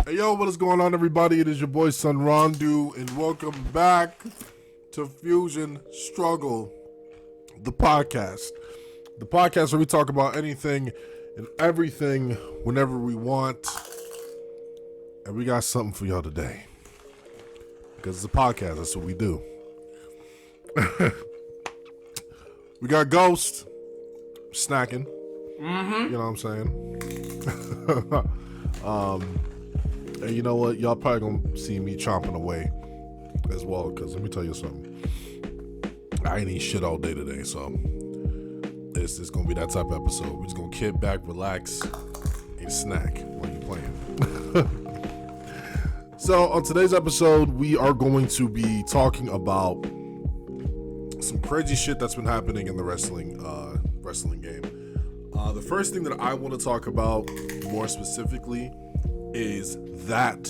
Hey yo, what is going on, everybody? It is your boy Sonn Rondue, and welcome back to Fusion Struggle, the podcast. The podcast where we talk about anything and everything whenever we want. And we got something for y'all today. Because it's a podcast, that's what we do. We got Ghost snacking. You know what I'm saying? And you know what? Y'all probably gonna see me chomping away as well, because let me tell you something. I ain't eat shit all day today, so it's gonna be that type of episode. We're just gonna kick back, relax, and snack while you're playing. So on today's episode, we are going to be talking about some crazy shit that's been happening in the wrestling game. The first thing that I want to talk about more specifically is that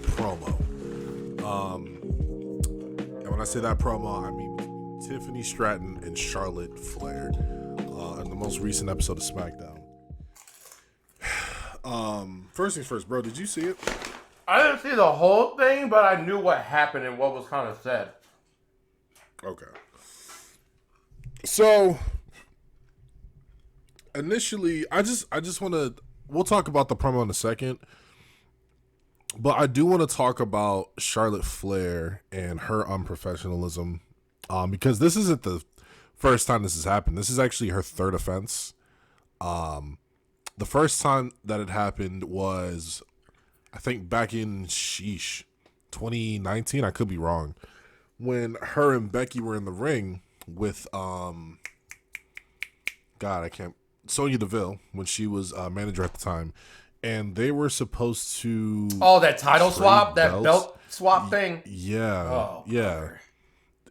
promo. And when I say that promo, I mean between Tiffany Stratton and Charlotte Flair in the most recent episode of SmackDown. First things first, bro, did you see it? I didn't see the whole thing, but I knew what happened and what was kind of said. Okay. So initially, I just want to. We'll talk about the promo in a second, but I do want to talk about Charlotte Flair and her unprofessionalism, because this isn't the first time this has happened. This is actually her third offense. The first time that it happened was, I think, back in 2019. I could be wrong. When her and Becky were in the ring with Sonya Deville, when she was manager at the time, and they were supposed to that title swap, that belt swap thing. Yeah, oh, yeah. Brother.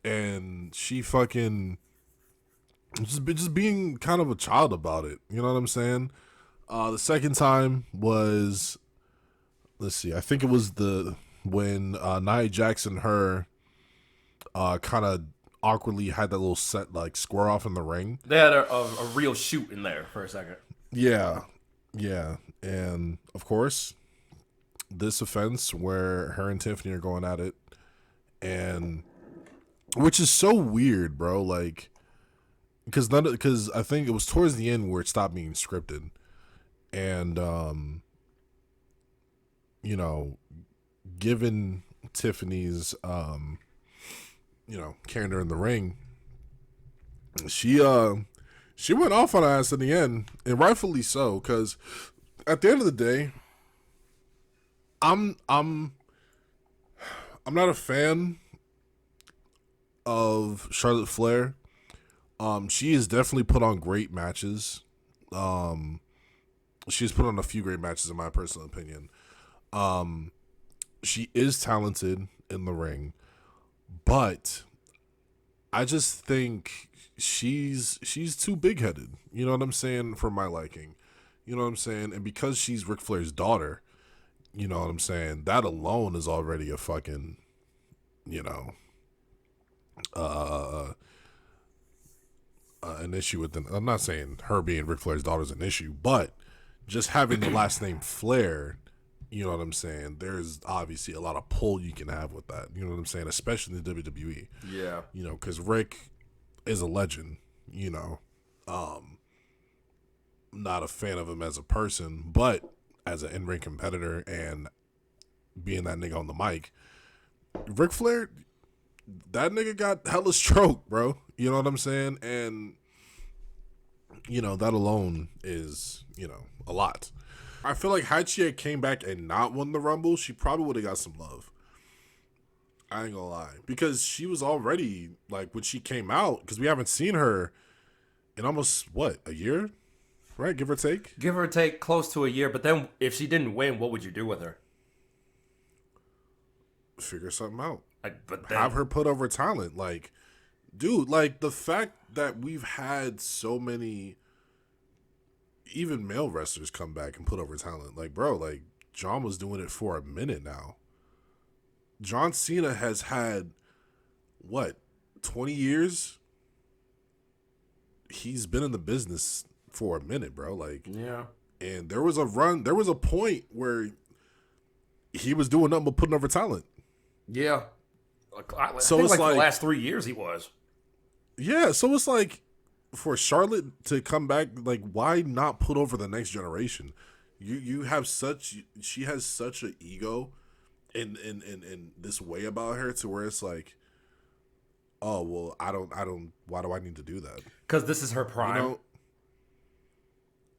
And she fucking just being kind of a child about it. You know what I'm saying? The second time was, let's see, I think it was when Nia Jax and her kind of awkwardly had that little set like square off in the ring. They had a real shoot in there for a second. Yeah. And of course, this offense where her and Tiffany are going at it, and which is so weird, bro. Like, because I think it was towards the end where it stopped being scripted, and given Tiffany's carrying her in the ring, she went off on her ass in the end, and rightfully so, because at the end of the day, I'm not a fan of Charlotte Flair. She has definitely put on great matches. She's put on a few great matches in my personal opinion. She is talented in the ring, but I just think she's too big-headed. You know what I'm saying? For my liking. You know what I'm saying? And because she's Ric Flair's daughter, you know what I'm saying? That alone is already a fucking, an issue with them. I'm not saying her being Ric Flair's daughter is an issue, but just having the last name Flair, you know what I'm saying? There's obviously a lot of pull you can have with that. You know what I'm saying? Especially in the WWE. Yeah. Because Rick is a legend, not a fan of him as a person, but as an in-ring competitor and being that nigga on the mic, Ric Flair, that nigga got hella stroke, bro. You know what I'm saying? And, that alone is, a lot. I feel like had she had came back and not won the Rumble, she probably would have got some love. I ain't gonna lie. Because she was already, like, when she came out, because we haven't seen her in almost, a year? Right? Give or take? Give or take close to a year, but then if she didn't win, what would you do with her? Figure something out. But then, have her put over talent. Like, dude, like, the fact that we've had so many even male wrestlers come back and put over talent. Like, bro, like, John was doing it for a minute now. John Cena has had, 20 years? He's been in the business for a minute, bro. Like, yeah. And there was a point where he was doing nothing but putting over talent. Yeah. So think it's like like the last 3 years he was. Yeah, so it's like for Charlotte to come back, like why not put over the next generation? You have she has such an ego in this way about her to where it's like, oh well, I don't why do I need to do that? Because this is her prime. You know,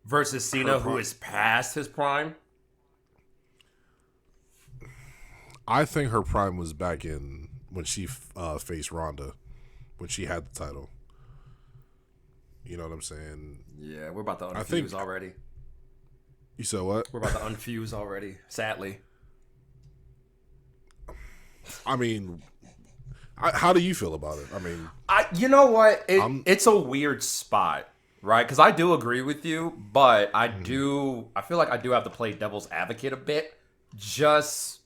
versus Cena, who is past his prime. I think her prime was back in when she faced Ronda, when she had the title. You know what I'm saying? Yeah, we're about to unfuse already. You said what? We're about to unfuse already, sadly. I mean, how do you feel about it? I mean, you know what? It's a weird spot, right? Because I do agree with you, but I feel like I do have to play devil's advocate a bit. Just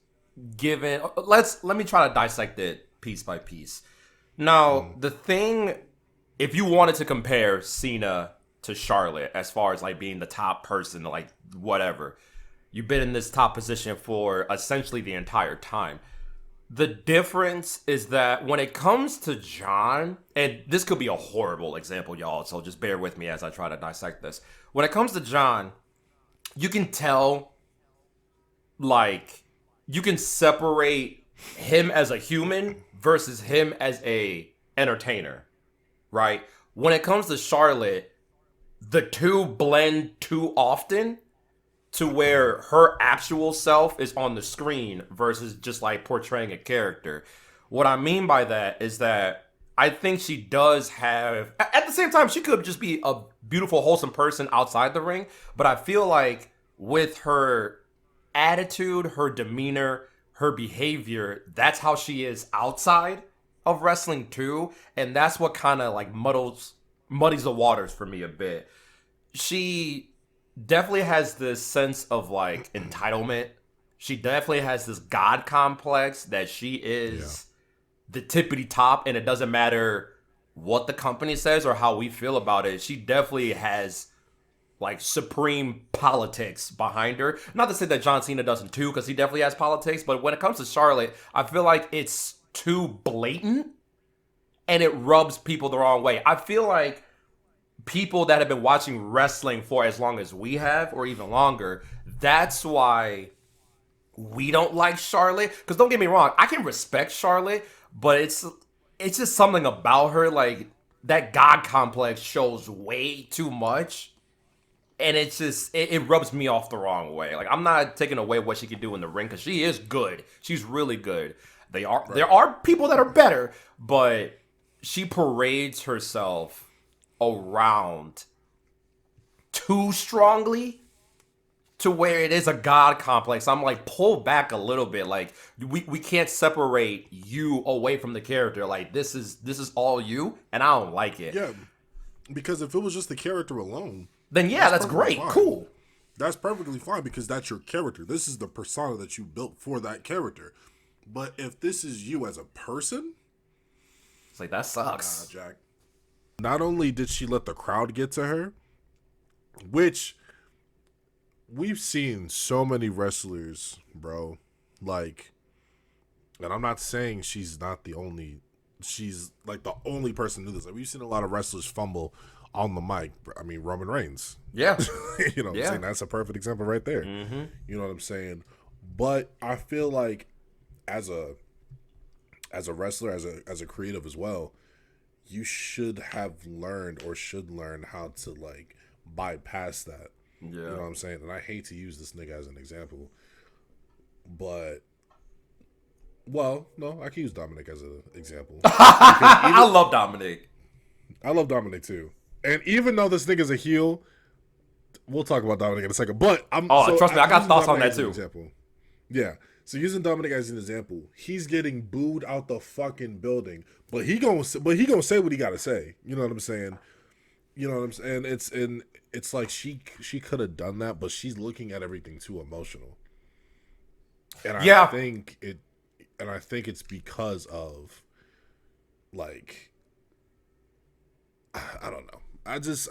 given, let me try to dissect it piece by piece. Now, the thing, if you wanted to compare Cena to Charlotte as far as like being the top person, like whatever, you've been in this top position for essentially the entire time. The difference is that when it comes to John, and this could be a horrible example, y'all, so just bear with me as I try to dissect this. When it comes to John, you can tell, like, you can separate him as a human versus him as a entertainer, right? When it comes to Charlotte, the two blend too often to where her actual self is on the screen versus just like portraying a character. What I mean by that is that I think she does have, at the same time, she could just be a beautiful, wholesome person outside the ring, but I feel like with her attitude, her demeanor, her behavior, that's how she is outside of wrestling too, and that's what kind of like muddies the waters for me a bit. She definitely has this sense of like entitlement. She definitely has this God complex that she is the tippity top, and it doesn't matter what the company says or how we feel about it. She definitely has like supreme politics behind her. Not to say that John Cena doesn't too, because he definitely has politics, but when it comes to Charlotte, I feel like it's too blatant and it rubs people the wrong way. I feel like people that have been watching wrestling for as long as we have, or even longer, that's why we don't like Charlotte. Because don't get me wrong, I can respect Charlotte, but it's just something about her, like that God complex shows way too much, and it's just it rubs me off the wrong way. Like, I'm not taking away what she can do in the ring, because she is good. She's really good. There are people that are better, but she parades herself around too strongly to where it is a God complex. I'm like, pull back a little bit. Like, we can't separate you away from the character. Like, this is all you, and I don't like it. Yeah, because if it was just the character alone, then yeah, that's great. Fine. Cool. That's perfectly fine, because that's your character. This is the persona that you built for that character. But if this is you as a person, it's like, that sucks. Nah, Jack. Not only did she let the crowd get to her, which we've seen so many wrestlers, bro, like, and I'm not saying she's like the only person to do this. Like, we've seen a lot of wrestlers fumble on the mic. I mean, Roman Reigns. Yeah. You know what I'm saying? That's a perfect example right there. Mm-hmm. You know what I'm saying? But I feel like as a wrestler, as a creative as well, you should learn how to like bypass that. Yeah. You know what I'm saying? And I hate to use this nigga as an example, but well, no, I can use Dominic as an example. I love Dominic. I love Dominic too. And even though this nigga's a heel, we'll talk about Dominic in a second. But trust me, I got thoughts on that too. Example. Yeah. So using Dominic as an example, he's getting booed out the fucking building, but he gonna say what he gotta say. You know what I'm saying? You know what I'm saying? It's like she could have done that, but she's looking at everything too emotional. And I think it's because of, like, I don't know. I'm just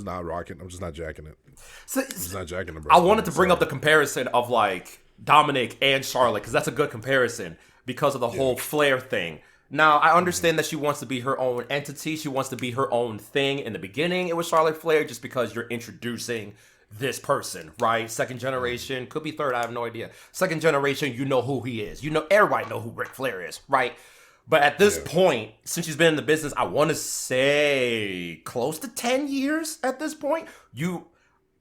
not rocking. I'm just not jacking it. So, I'm just not jacking it, bro. I wanted to bring up the comparison of like Dominic and Charlotte, because that's a good comparison because of the whole Flair thing. Now, I understand that she wants to be her own entity. She wants to be her own thing. In the beginning, it was Charlotte Flair just because you're introducing this person, right? Second generation, could be third, I have no idea. Second generation, you know who he is. You know, everybody know who Ric Flair is, right? But at this point, since she's been in the business, I want to say close to 10 years at this point. You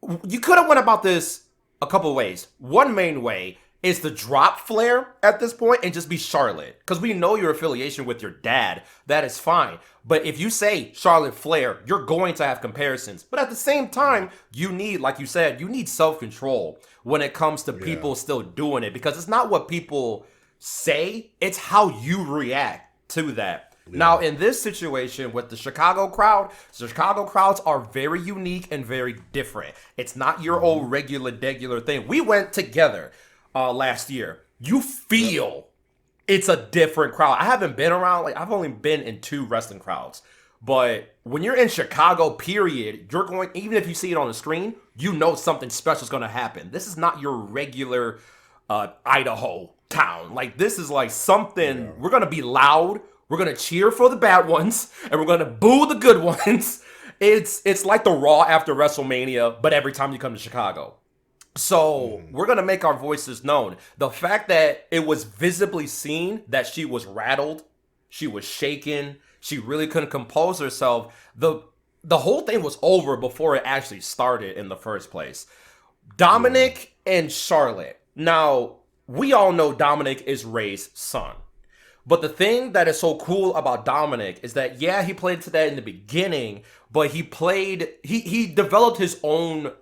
could have went about this a couple ways. One main way is to drop Flair at this point and just be Charlotte. Because we know your affiliation with your dad. That is fine. But if you say Charlotte Flair, you're going to have comparisons. But at the same time, you need, like you said, you need self-control when it comes to people still doing it. Because it's not what people say, it's how you react to that. Now, in this situation with the Chicago crowds are very unique and very different. It's not your old regular thing. We went together last year. You feel it's a different crowd. I haven't been around, like, I've only been in 2 wrestling crowds. But when you're in Chicago, period, you're going, even if you see it on the screen, you know something special is going to happen. This is not your regular Idaho town. Like, this is like something, we're going to be loud. We're going to cheer for the bad ones, and we're going to boo the good ones. It's like the Raw after WrestleMania, but every time you come to Chicago. So we're going to make our voices known. The fact that it was visibly seen that she was rattled, she was shaken, she really couldn't compose herself. The whole thing was over before it actually started in the first place. Dominic and Charlotte. Now, we all know Dominic is Ray's son. But the thing that is so cool about Dominic is that, yeah, he played to that in the beginning, but he developed his own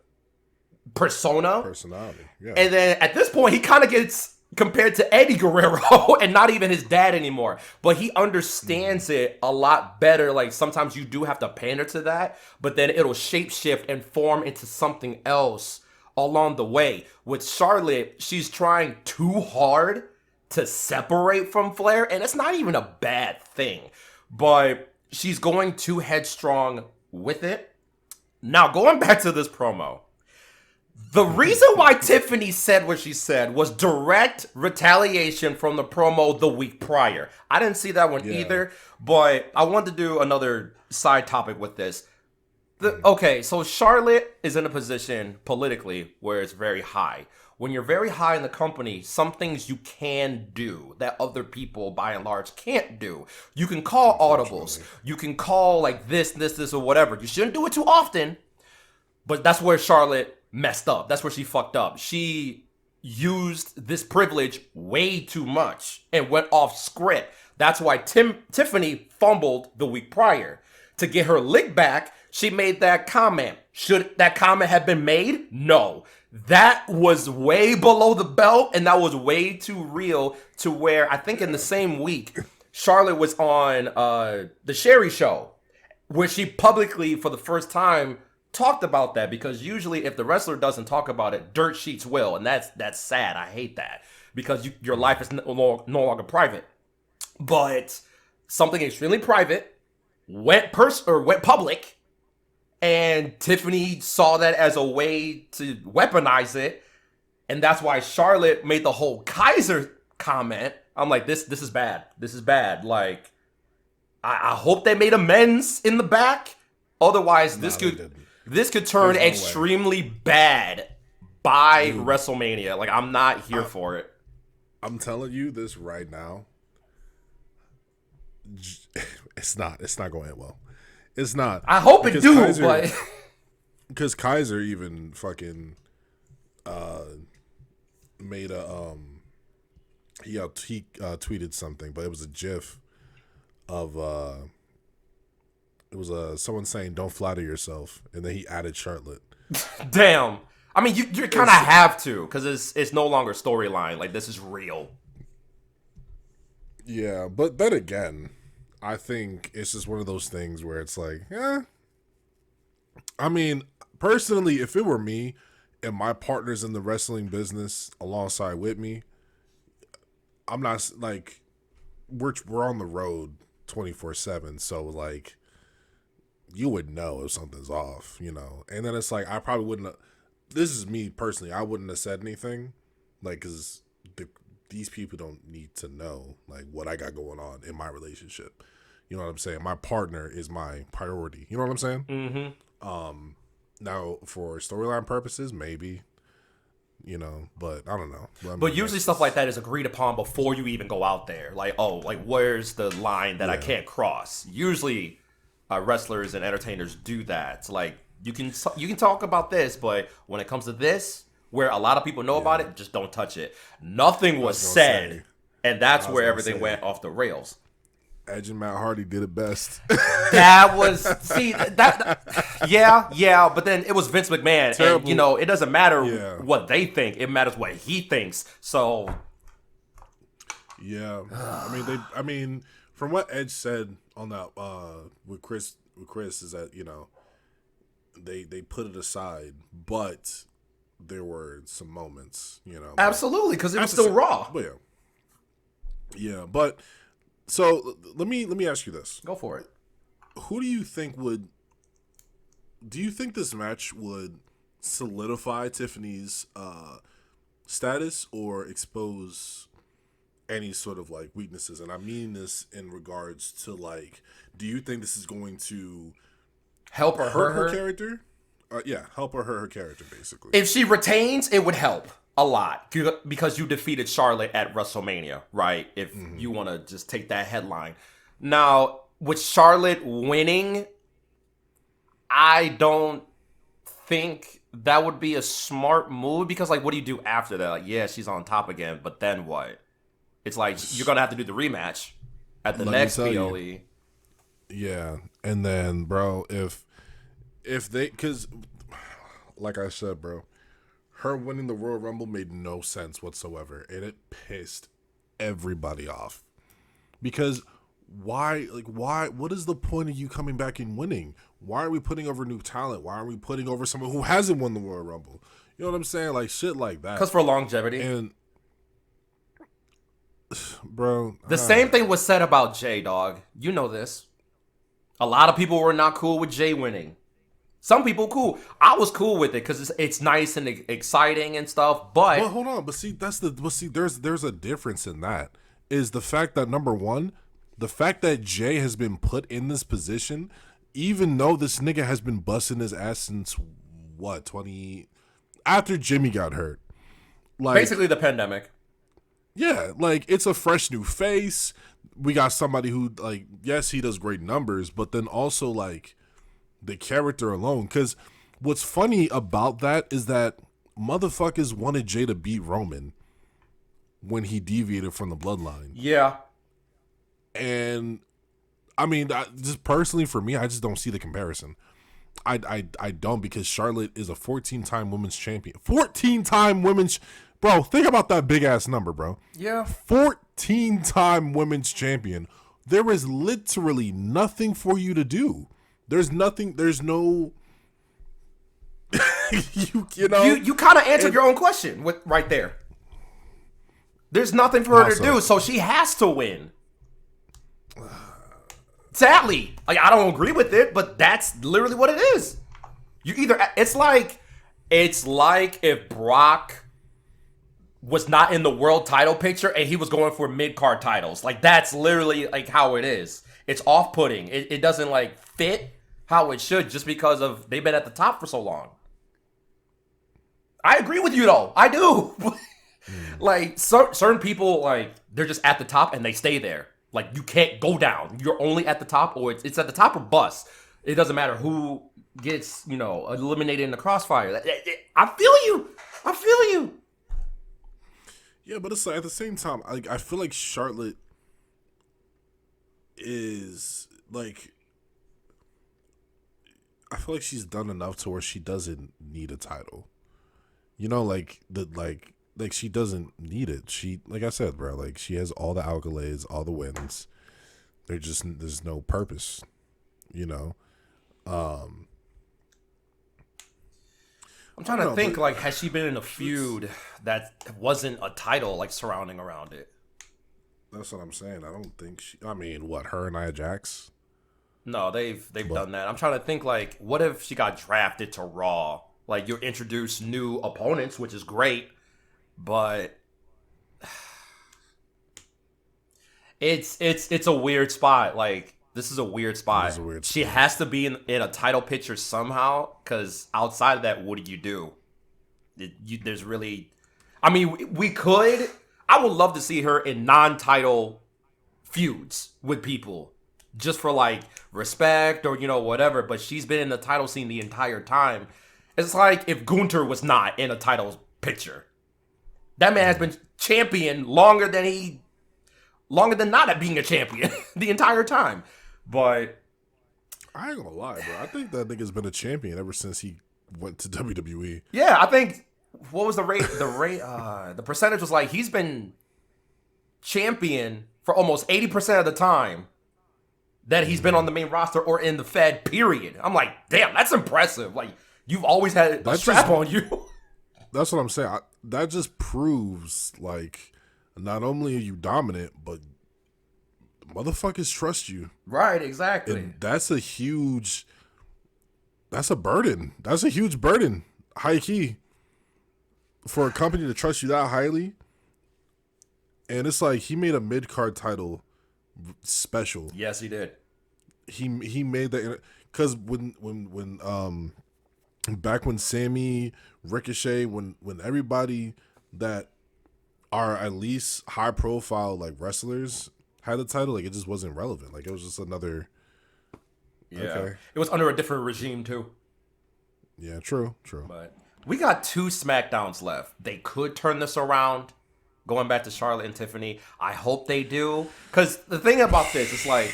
personality. Yeah. And then at this point, he kind of gets compared to Eddie Guerrero and not even his dad anymore. But he understands it a lot better. Like, sometimes you do have to pander to that, but then it'll shapeshift and form into something else along the way. With Charlotte, she's trying too hard to separate from Flair, and it's not even a bad thing, but she's going too headstrong with it. Now, going back to this promo, the reason why Tiffany said what she said was direct retaliation from the promo the week prior. I didn't see that one either, but I wanted to do another side topic with this. Okay, so Charlotte is in a position politically where it's very high. When you're very high in the company, some things you can do that other people, by and large, can't do. You can call audibles. You can call like this, or whatever. You shouldn't do it too often, but that's where Charlotte messed up. That's where she fucked up. She used this privilege way too much and went off script. That's why Tiffany fumbled the week prior. To get her lick back, she made that comment. Should that comment have been made? No. That was way below the belt, and that was way too real to where I think in the same week, Charlotte was on the Sherry Show, where she publicly, for the first time, talked about that. Because usually if the wrestler doesn't talk about it, dirt sheets will, and that's sad. I hate that, because your life is no longer private. But something extremely private went public. And Tiffany saw that as a way to weaponize it. And that's why Charlotte made the whole Kaiser comment. I'm like, this is bad. This is bad. Like, I hope they made amends in the back. Otherwise, this could turn extremely bad by WrestleMania. Like, I'm not here for it. I'm telling you this right now. It's not going to end well. It's not. I hope it do, but because Kaiser even fucking made a he tweeted something, but it was a GIF of it was someone saying "Don't flatter yourself," and then he added Charlotte. Damn. I mean, you kind of have to, because it's no longer storyline. Like, this is real. Yeah, but then again, I think it's just one of those things where it's like, I mean, personally, if it were me and my partner's in the wrestling business alongside with me, I'm not, like, we're on the road 24/7, so, like, you would know if something's off, you know? And then it's like, I probably wouldn't have, this is me personally, I wouldn't have said anything, Like, because these people don't need to know, like, what I got going on in my relationship. You know what I'm saying? My partner is my priority. You know what I'm saying? Mm-hmm. Now, for storyline purposes, maybe, you know, but I don't know. But usually stuff like that is agreed upon before you even go out there. Like, oh, like, where's the line that I can't cross? Usually, wrestlers and entertainers do that. Like, you can talk about this, but when it comes to this, where a lot of people know about it, just don't touch it. Nothing was said, and that's where everything went off the rails. Edge and Matt Hardy did it best. That was yeah, but then it was Vince McMahon, Terrible. And you know it doesn't matter what they think; it matters what he thinks. So, yeah, I mean, from what Edge said on that with Chris is that, you know, they put it aside, but there were some moments, you know, absolutely, because it was still Raw. But yeah, but. So let me ask you this. Go for it. Who do you think would? Do you think this match would solidify Tiffany's status or expose any sort of like weaknesses? And I mean this in regards to like, do you think this is going to help or hurt her character? Help or hurt her character basically. If she retains, it would help a lot because you defeated Charlotte at WrestleMania, right? If you want to just take that headline. Now, with Charlotte winning, I don't think that would be a smart move because, like, what do you do after that? Like, yeah, she's on top again, but then what? It's like you're going to have to do the rematch at the next PLE. Yeah, and then, bro, if they, because, like I said, bro, her winning the Royal Rumble made no sense whatsoever, and it pissed everybody off. Because why, what is the point of you coming back and winning? Why are we putting over new talent? Why are we putting over someone who hasn't won the Royal Rumble? You know what I'm saying? Like, shit like that. Because for longevity. And, bro. The same thing was said about Jay, dog. You know this. A lot of people were not cool with Jay winning. Some people cool. I was cool with it because it's nice and exciting and stuff. But well, hold on. But see, there's a difference in that. Is the fact that number one, the fact that Jay has been put in this position, even though this nigga has been busting his ass since what 20 after Jimmy got hurt, like basically the pandemic. Yeah, like it's a fresh new face. We got somebody who, like, yes, he does great numbers, but then also like the character alone. Because what's funny about that is that motherfuckers wanted Jay to beat Roman when he deviated from the bloodline. Yeah. And I mean, just personally for me, I just don't see the comparison. I don't, because Charlotte is a 14-time women's champion. 14-time women's... Bro, think about that big ass number, bro. Yeah. 14-time women's champion. There is literally nothing for you to do. There's nothing. There's no. you know. You kind of answered your own question with right there. There's nothing for her to do, so she has to win. Sadly, like, I don't agree with it, but that's literally what it is. You either it's like if Brock was not in the world title picture and he was going for mid-card titles. Like, that's literally like how it is. It's off-putting. It doesn't like fit how it should just because of they've been at the top for so long. I agree with you though. I do. Like certain people, like, they're just at the top and they stay there. Like, you can't go down. You're only at the top, or it's at the top or bust. It doesn't matter who gets, you know, eliminated in the crossfire. I feel you. Yeah, but it's like, at the same time, I feel like Charlotte is like, I feel like she's done enough to where she doesn't need a title. You know, like she doesn't need it. She, like I said, bro, like, she has all the accolades, all the wins. There's no purpose, you know. I'm trying to think, like, has she been in a feud that wasn't a title, like, surrounding around it? That's what I'm saying. I don't think I mean, what, her and Nia Jax? No, they've done that. I'm trying to think, like, what if she got drafted to Raw? Like, you're introduced new opponents, which is great, but it's a weird spot. Like, this is a weird spot. It is a weird She spot. has to be in a title picture somehow, because outside of that, what do you do? There's really, I mean, we could. I would love to see her in non-title feuds with people, just for like respect or whatever. But she's been in the title scene the entire time. It's like if Gunther was not in a title picture. That man has been champion longer than not at being a champion the entire time. But I ain't gonna lie, bro. I think that nigga's been a champion ever since he went to WWE. yeah, I think, what was the rate? The percentage was like, he's been champion for almost 80% of the time that he's been on the main roster or in the Fed, period. I'm like, damn, that's impressive. Like, you've always had a strap on you. That's what I'm saying. That just proves, like, not only are you dominant, but motherfuckers trust you. Right, exactly. And that's a burden. That's a huge burden, high key, for a company to trust you that highly. And it's like, he made a mid-card title special. Yes, he did. He made that, because when back when Sammy, Ricochet, when everybody that are at least high profile like wrestlers had the title, like, it just wasn't relevant. Like, it was just another. Yeah, okay. It was under a different regime too. Yeah, true. But we got 2 SmackDowns left. They could turn this around, going back to Charlotte and Tiffany. I hope they do, because the thing about this is, like,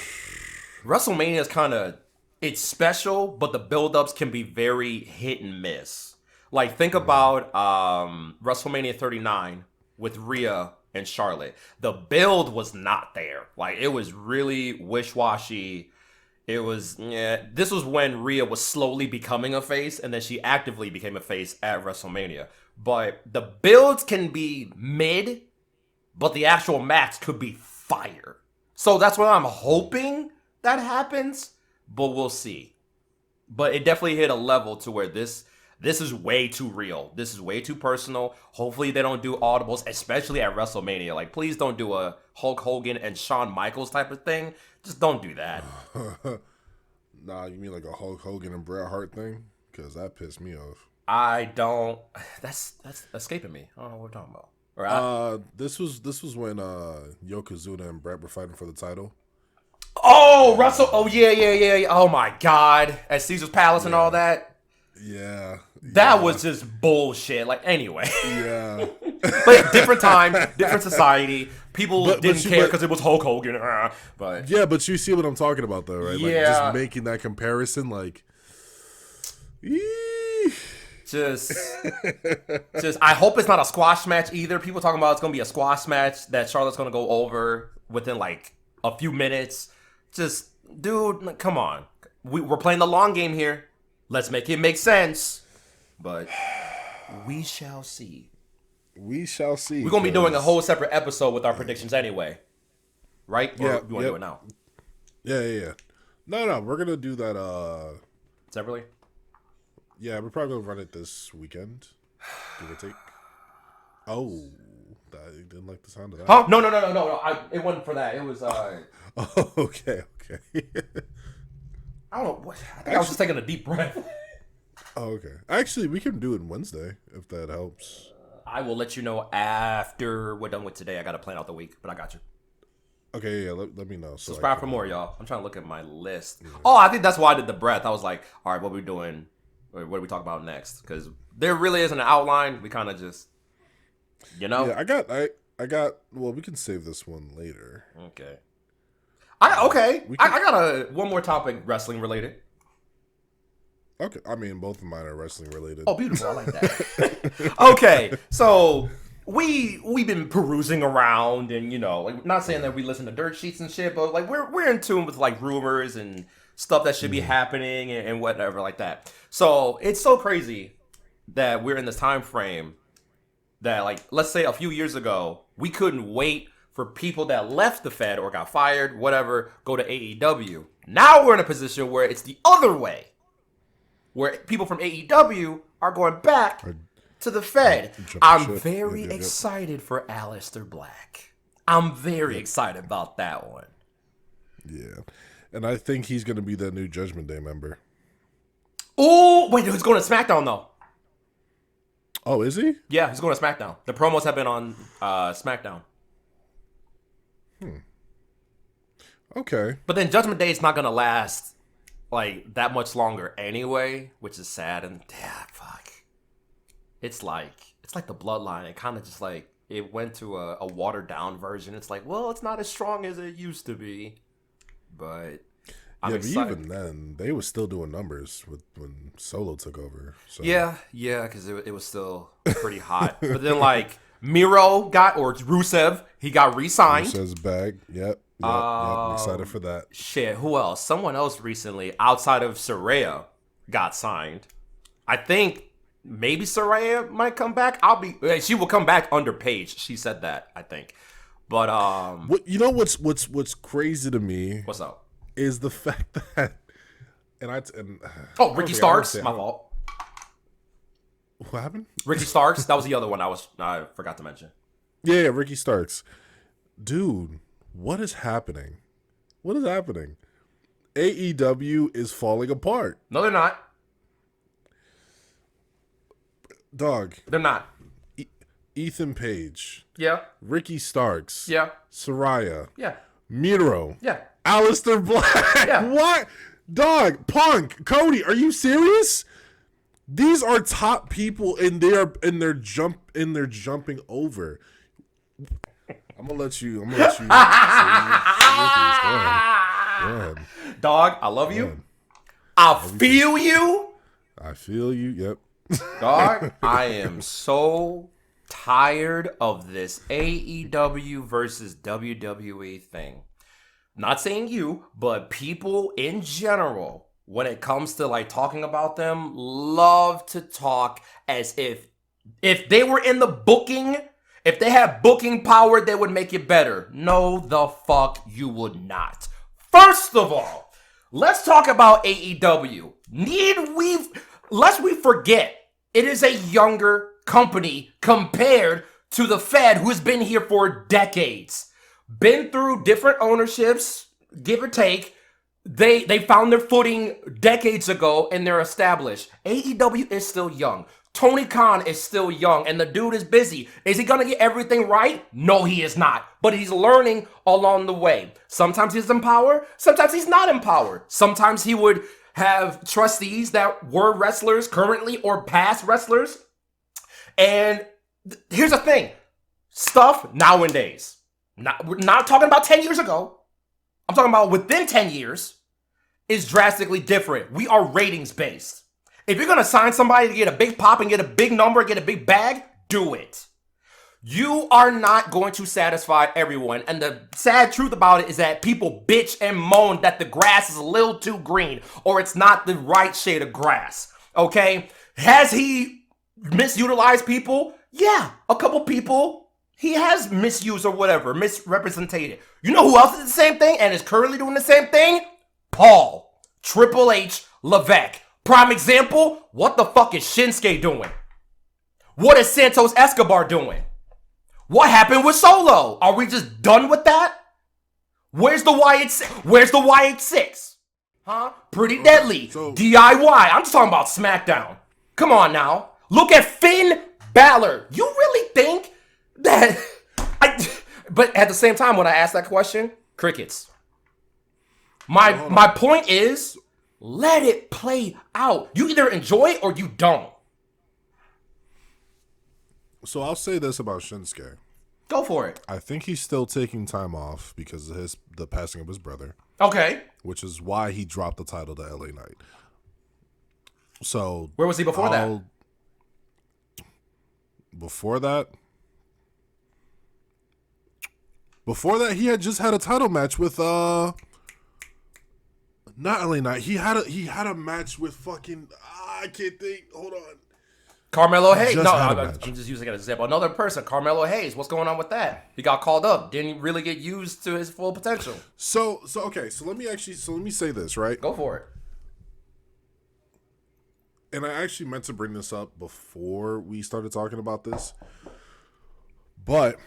WrestleMania is kind of, it's special, but the build-ups can be very hit and miss. Like, think about WrestleMania 39 with Rhea and Charlotte. The build was not there. Like, it was really wish-washy. It was, this was when Rhea was slowly becoming a face, and then she actively became a face at WrestleMania. But the builds can be mid, but the actual match could be fire. So that's what I'm hoping that happens, but we'll see. But it definitely hit a level to where this is way too real. This is way too personal. Hopefully they don't do audibles, especially at WrestleMania. Like, please don't do a Hulk Hogan and Shawn Michaels type of thing. Just don't do that. Nah, you mean like a Hulk Hogan and Bret Hart thing? Because that pissed me off. I don't. That's escaping me. I don't know what we're talking about. This was when Yokozuna and Bret were fighting for the title. Oh, Russell. Oh, yeah. Oh, my God. At Caesar's Palace and all that. Yeah. That was just bullshit. Like, anyway. Yeah. But different time, different society. People didn't care because it was Hulk Hogan. But yeah, but you see what I'm talking about, though, right? Like, yeah. just making that comparison, like, just I hope it's not a squash match either. People talking about it's gonna be a squash match that Charlotte's gonna go over within like a few minutes. Just, dude, come on. We're playing the long game here. Let's make it make sense. But we shall see. We shall see. We're gonna be doing a whole separate episode with our predictions anyway, right? Yeah. Or you want to do it now? Yeah. No, we're gonna do that. Separately. Yeah, we're probably gonna run it this weekend, give or take. Oh, I didn't like the sound of that. Huh? No. It wasn't for that. It was. Oh, okay. I don't know. I think I was just taking a deep breath. Oh, okay. Actually, we can do it Wednesday if that helps. I will let you know after we're done with today. I got to plan out the week, but I got you. Okay, yeah, let me know. Subscribe for more, y'all. I'm trying to look at my list. Yeah. Oh, I think that's why I did the breath. I was like, all right, what are we doing? What do we talk about next? Because there really isn't an outline. We kind of just, Yeah, I got. Well, we can save this one later. Okay. I got one more topic, wrestling related. Okay, I mean, both of mine are wrestling related. Oh, beautiful. I like that. Okay, so we've been perusing around, and like, not saying that we listen to dirt sheets and shit, but like we're in tune with like rumors and stuff that should be happening and whatever like that. So it's so crazy that we're in this time frame that, like, let's say a few years ago, we couldn't wait for people that left the Fed or got fired, whatever, go to AEW. Now we're in a position where it's the other way, where people from AEW are going back to the Fed. Jump I'm ship. very Yep. excited for Aleister Black. I'm very excited about that one. Yeah. And I think he's going to be the new Judgment Day member. Oh, wait, who's going to SmackDown, though? Oh, is he? Yeah, he's going to SmackDown. The promos have been on SmackDown. Okay. But then Judgment Day is not going to last like that much longer anyway, which is sad. And yeah, fuck. It's like the Bloodline. It kind of just like it went to a watered down version. It's like, well, it's not as strong as it used to be. But I'm excited. But even then, they were still doing numbers when Solo took over. So. Yeah, because it was still pretty hot. But then like Rusev, he got re-signed. Rusev's back. Yep. I'm excited for that. Shit, who else? Someone else recently, outside of Saraya, got signed. I think maybe Saraya might come back. She will come back under Paige. She said that, I think. But what's crazy to me? What's up? Is the fact that Ricky Starks, my fault. What happened? Ricky Starks, that was the other one I forgot to mention. Yeah, Ricky Starks. Dude, what is happening? What is happening? AEW is falling apart. No, they're not. Dog. They're not. Ethan Page. Yeah. Ricky Starks. Yeah. Saraya. Yeah. Miro. Yeah. Aleister Black. Yeah. What? Dog, Punk, Cody, are you serious? These are top people and they're jumping over. I'm gonna let you. Go ahead. Dog, I love you. I feel you. I feel you. Yep. Dog, I am so tired of this AEW versus WWE thing. Not saying you, but people in general, when it comes to like talking about them, love to talk as if they were in the booking, if they had booking power, they would make it better. No, the fuck you would not. First of all, let's talk about AEW. Lest we forget, it is a younger company compared to the Fed, who's been here for decades. Been through different ownerships, give or take. They found their footing decades ago and they're established. AEW is still young. Tony Khan is still young and the dude is busy. Is he gonna get everything right? No, he is not. But he's learning along the way. Sometimes he's in power, sometimes he's not in power. Sometimes he would have trustees that were wrestlers currently or past wrestlers. And here's the thing. Stuff nowadays. We're not talking about 10 years ago. I'm talking about within 10 years is drastically different. We are ratings based. If you're going to sign somebody to get a big pop and get a big number, get a big bag, do it. You are not going to satisfy everyone. And the sad truth about it is that people bitch and moan that the grass is a little too green or it's not the right shade of grass. Okay? Has he misutilized people? Yeah, a couple people he has misused or whatever, misrepresented. You know who else is the same thing and is currently doing the same thing? Paul, Triple H, Levesque. Prime example, what the fuck is Shinsuke doing? What is Santos Escobar doing? What happened with Solo? Are we just done with that? Where's the YH6? Huh? Pretty Deadly. DIY. I'm just talking about SmackDown. Come on now. Look at Finn Balor. You really think that... But at the same time, when I ask that question, crickets. My point is, let it play out. You either enjoy it or you don't. So I'll say this about Shinsuke. Go for it. I think he's still taking time off because of the passing of his brother. Okay. Which is why he dropped the title to LA Knight. So where was he before that? Before that, he had just had a title match with not LA Knight. He had a match with fucking I can't think. Hold on. Carmelo Hayes. No, I'm just using it as an example. Another person, Carmelo Hayes. What's going on with that? He got called up. Didn't really get used to his full potential. So let me say this, right? Go for it. and I actually meant to bring this up before we started talking about this, but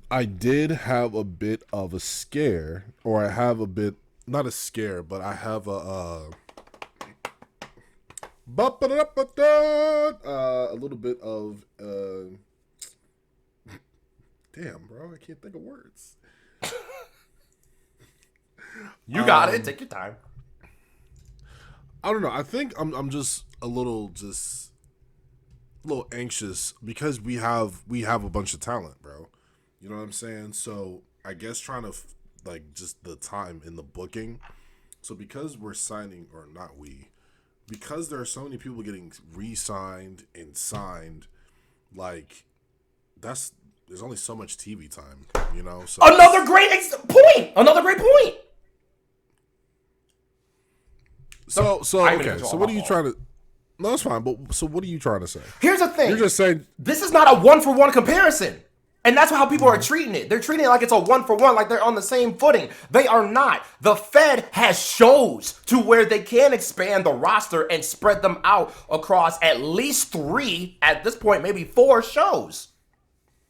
I did have a bit of a scare, or I have a bit, not a scare, but I have a little bit of damn, bro, I can't think of words. You got it. Take your time. I don't know. I think I'm just a little anxious because we have a bunch of talent, bro. You know what I'm saying? So I guess trying to like just the time in the booking. So because we're signing, or not we, because there are so many people getting re-signed and signed, like there's only so much TV time, you know. So Another great point. So okay. So what are you trying to? No, it's fine. But so what are you trying to say? Here's the thing. You're just saying this is not a 1-for-1 comparison. And that's how people are treating it. They're treating it like it's a 1-for-1, like they're on the same footing. They are not. The Fed has shows to where they can expand the roster and spread them out across at least 3, at this point, maybe 4 shows.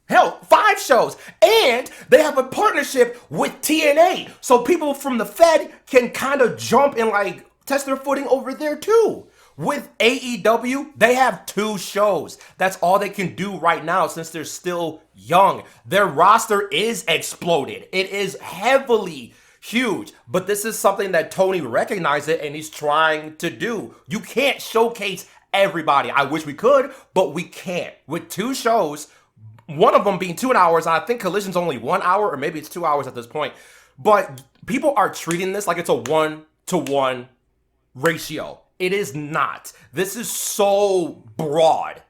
Hell, 5 shows. And they have a partnership with TNA. So people from the Fed can kind of jump and like test their footing over there too. With AEW, they have 2 shows. That's all they can do right now since they're still young. Their roster is exploded. It is heavily huge. But this is something that Tony recognized it and he's trying to do. You can't showcase everybody. I wish we could, but we can't. With 2 shows, one of them being 2 hours, and I think Collision's only 1 hour, or maybe it's 2 hours at this point. But people are treating this like it's a 1-to-1 ratio. It is not. This is so broad.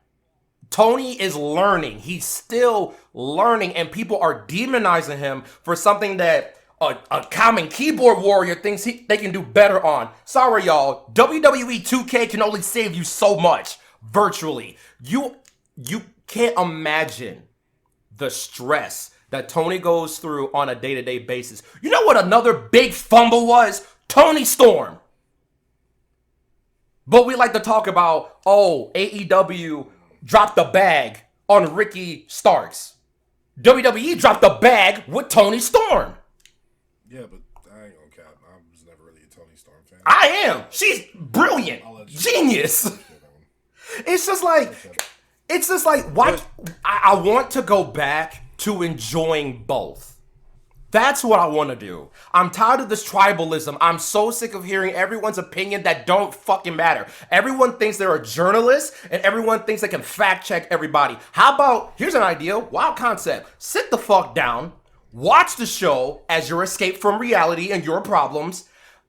Tony is learning. He's still learning, and people are demonizing him for something that a common keyboard warrior thinks they can do better on. Sorry, y'all. WWE 2K can only save you so much virtually. You can't imagine the stress that Tony goes through on a day-to-day basis. You know what another big fumble was? Tony Storm. But we like to talk about, AEW dropped the bag on Ricky Starks. WWE dropped the bag with Tony Storm. Yeah, but I ain't gonna cap. I was never really a Tony Storm fan. I am. She's brilliant. Genius. It's just like, why? I want to go back to enjoying both. That's what I want to do. I'm tired of this tribalism. I'm so sick of hearing everyone's opinion that don't fucking matter. Everyone thinks they're a journalist and everyone thinks they can fact check everybody. How about, here's an idea, wild concept. Sit the fuck down, watch the show as your escape from reality and your problems.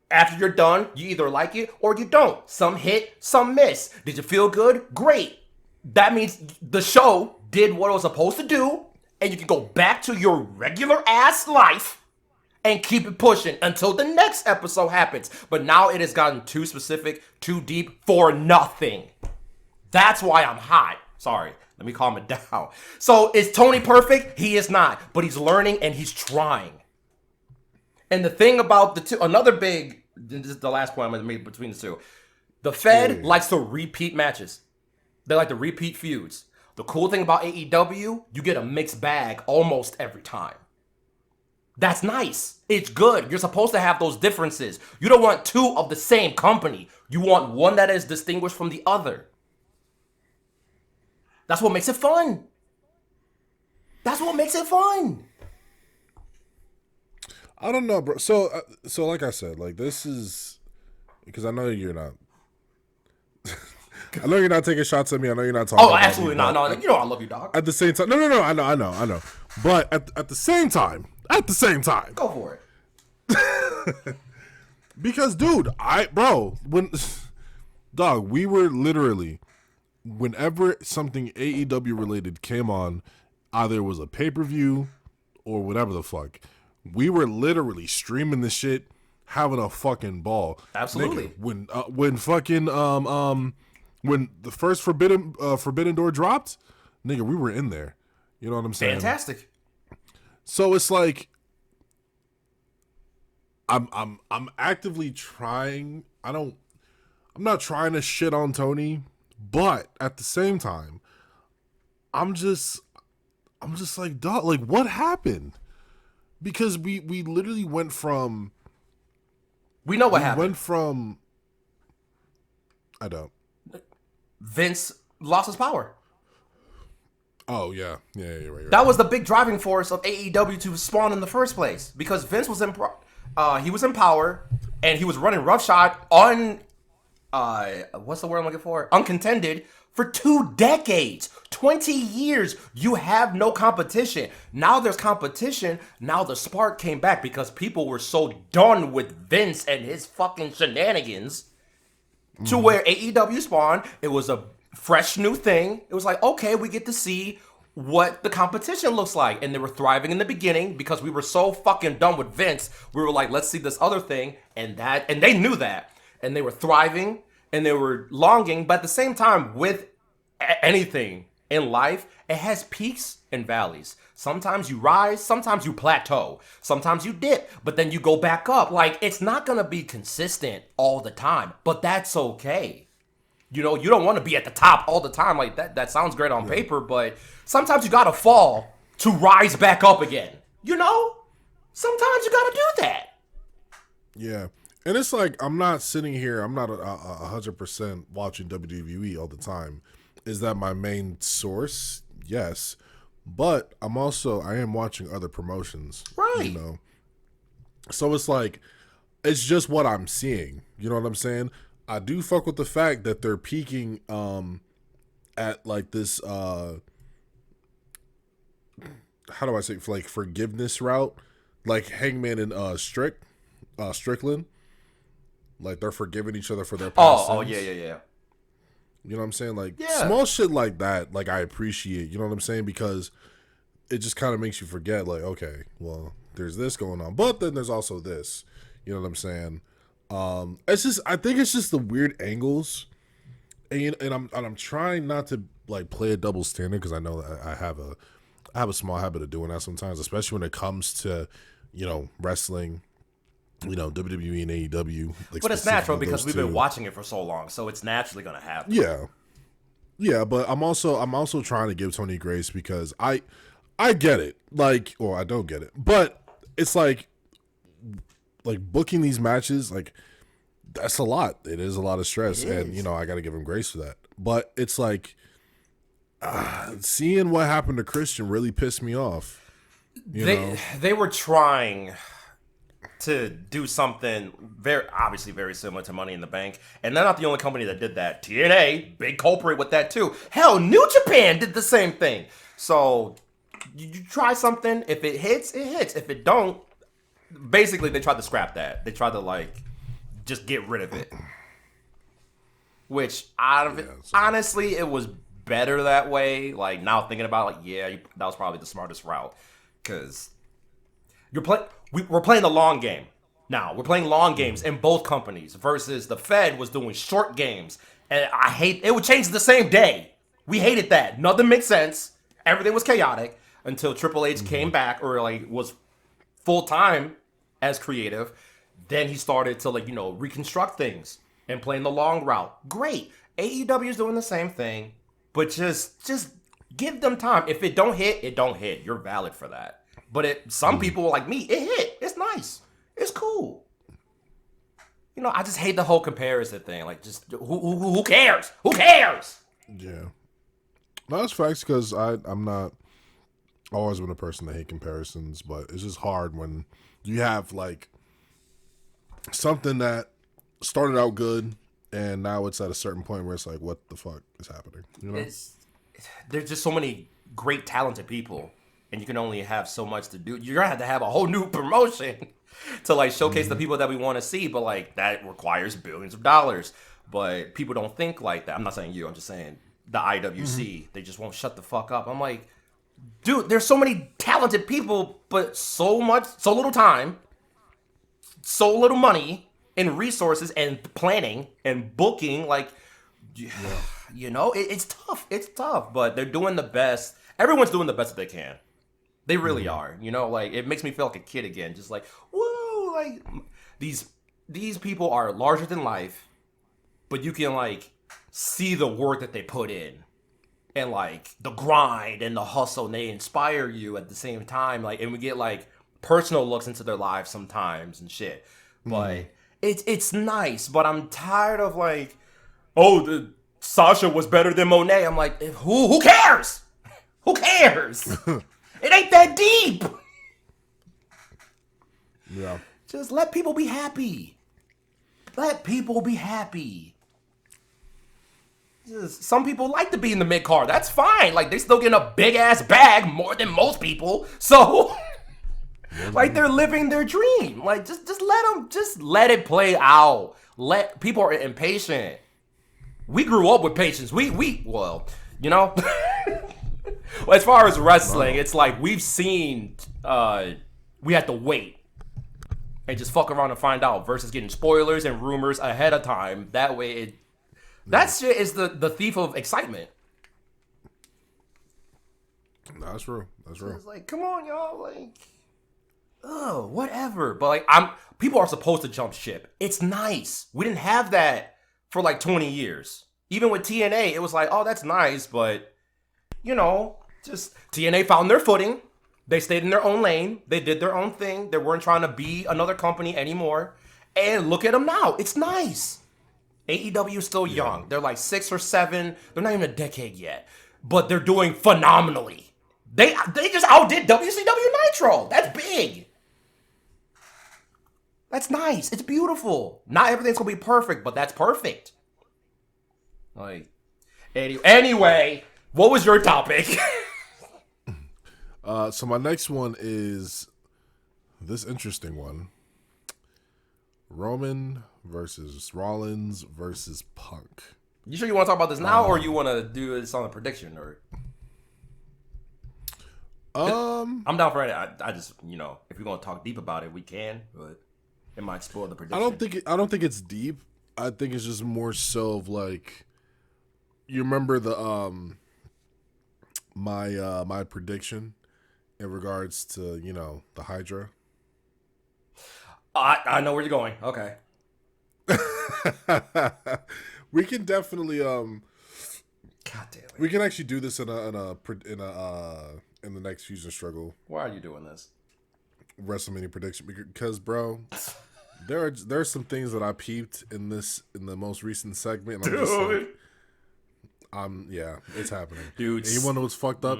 After you're done, you either like it or you don't. Some hit, some miss. Did you feel good? Great. That means the show did what it was supposed to do. And you can go back to your regular ass life and keep it pushing until the next episode happens. But now it has gotten too specific, too deep for nothing. That's why I'm hot. Sorry, let me calm it down. So is Tony perfect? He is not, but he's learning and he's trying. And the thing about the two, another big, this is the last point I'm going to make between the two. The Fed likes to repeat matches. They like to repeat feuds. The cool thing about AEW, you get a mixed bag almost every time. That's nice. It's good. You're supposed to have those differences. You don't want 2 of the same company. You want one that is distinguished from the other. That's what makes it fun. That's what makes it fun. I don't know, bro. So like I said, like this is because I know you're not. I know you're not taking shots at me. I know you're not talking. Oh, absolutely not. No, you know I love you, dog. At the same time, no. I know. But at the same time, go for it. Because, dude, we were literally, whenever something AEW related came on, either it was a pay-per-view or whatever the fuck, we were literally streaming the shit, having a fucking ball. Absolutely. Nigga, when the first Forbidden Door dropped, nigga, we were in there. You know what I'm saying? Fantastic. So it's like I'm actively trying. I'm not trying to shit on Tony But at the same time, I'm just like, dog, like what happened? Because we literally went from. We know what we happened. Went from. I don't. Vince lost his power. Oh yeah, you're right. That was the big driving force of AEW to spawn in the first place, because Vince was he was in power, and he was running roughshod on what's the word I'm looking for? Uncontended for 2 decades, 20 years. You have no competition. Now there's competition. Now the spark came back because people were so done with Vince and his fucking shenanigans. To where AEW spawned, it was a fresh new thing. It was like, okay, we get to see what the competition looks like. And they were thriving in the beginning because we were so fucking done with Vince. We were like, let's see this other thing. And they knew that. And they were thriving and they were longing. But at the same time, with anything in life, it has peaks and valleys. Sometimes you rise, sometimes you plateau, sometimes you dip, but then you go back up. Like, it's not gonna be consistent all the time, but that's okay. You know, you don't want to be at the top all the time. Like, that sounds great on paper, but sometimes you gotta fall to rise back up again. You know? Sometimes you gotta do that. Yeah. And it's like, I'm not sitting here, I'm not 100% watching WWE all the time. Is that my main source? Yes. But I am watching other promotions. Right. You know? So it's like, it's just what I'm seeing. You know what I'm saying? I do fuck with the fact that they're peaking at like this, how do I say, like forgiveness route? Like Hangman and Strickland. Like they're forgiving each other for their past sins. Yeah. You know what I'm saying? Like, small shit like that, like, I appreciate. You know what I'm saying? Because it just kind of makes you forget, like, okay, well, there's this going on. But then there's also this. You know what I'm saying? It's just, I think it's just the weird angles. And I'm trying not to, like, play a double standard because I know that I have a small habit of doing that sometimes, especially when it comes to, you know, wrestling. You know, WWE and AEW. Like, but it's natural because we've been watching it for so long, so it's naturally gonna happen. Yeah, but I'm also trying to give Tony grace because I get it, like, or I don't get it, but it's like booking these matches, like, that's a lot. It is a lot of stress, and you know I got to give him grace for that. But it's like seeing what happened to Christian really pissed me off. They were trying to do something very similar to Money in the Bank. And they're not the only company that did that. TNA, big culprit with that too. Hell, New Japan did the same thing. So you try something, if it hits, it hits. If it don't, basically they tried to scrap that. They tried to like just get rid of it. Which out of it, honestly, it was better that way. Like now thinking about it, like, yeah, that was probably the smartest route. Cause we're playing the long game. Now, we're playing long games in both companies versus the Fed was doing short games. And it would change the same day. We hated that. Nothing makes sense. Everything was chaotic until Triple H came back or like was full-time as creative. Then he started to like, you know, reconstruct things and playing the long route. Great. AEW is doing the same thing, but just give them time. If it don't hit, it don't hit. You're valid for that. But some people like me, it hit. It's nice. It's cool. You know, I just hate the whole comparison thing. Like, just who cares? Who cares? Yeah, no, that's facts because I'm not always been a person to hate comparisons, but it's just hard when you have like something that started out good and now it's at a certain point where it's like, what the fuck is happening? You know, there's just so many great, talented people. And you can only have so much to do. You're going to have a whole new promotion to like showcase the people that we want to see. But like that requires billions of dollars. But people don't think like that. I'm not saying you. I'm just saying the IWC. They just won't shut the fuck up. I'm like, dude, there's so many talented people, but so little time, so little money and resources and planning and booking. Like, you know, it's tough. It's tough. But they're doing the best. Everyone's doing the best that they can. They really are, you know, like it makes me feel like a kid again, just like, woo, like these people are larger than life, but you can like see the work that they put in and like the grind and the hustle, and they inspire you at the same time. Like, and we get like personal looks into their lives sometimes and shit. But it's nice. But I'm tired of like, oh, the Sasha was better than Monet. I'm like, who cares? Who cares? It ain't that deep. Yeah. Just let people be happy. Let people be happy. Just, some people like to be in the mid card. That's fine. Like, they still getting a big ass bag more than most people. So, like, they're living their dream. Like, just let it play out. People are impatient. We grew up with patience. Well, you know. Well, as far as wrestling, it's like we've seen. We had to wait and just fuck around and find out versus getting spoilers and rumors ahead of time. That way, that shit is the thief of excitement. That's true. That's true. It's like, come on, y'all, like, oh, whatever. But like, people are supposed to jump ship. It's nice. We didn't have that for like 20 years. Even with TNA, it was like, oh, that's nice, but you know, just TNA found their footing. They stayed in their own lane. They did their own thing. They weren't trying to be another company anymore. And look at them now. It's nice. AEW is still young. They're like 6 or 7. They're not even a decade yet. But they're doing phenomenally. They just outdid WCW Nitro. That's big. That's nice. It's beautiful. Not everything's going to be perfect, but that's perfect. Like, anyway, what was your topic? So my next one is this interesting one. Roman versus Rollins versus Punk. You sure you want to talk about this now, or you want to do this on a prediction? Or I'm down for it. I just, you know, if we're gonna talk deep about it, we can, but it might spoil the prediction. I don't think it's deep. I think it's just more so of like, you remember the my prediction in regards to, you know, the Hydra. I know where you're going. Okay. We can definitely God damn it. we can actually do this in the next Fusion Struggle Why are you doing this? WrestleMania prediction, because bro, there are some things that I peeped in the most recent segment, and I'm just like, yeah, it's happening, dude. And you want to know what's fucked up?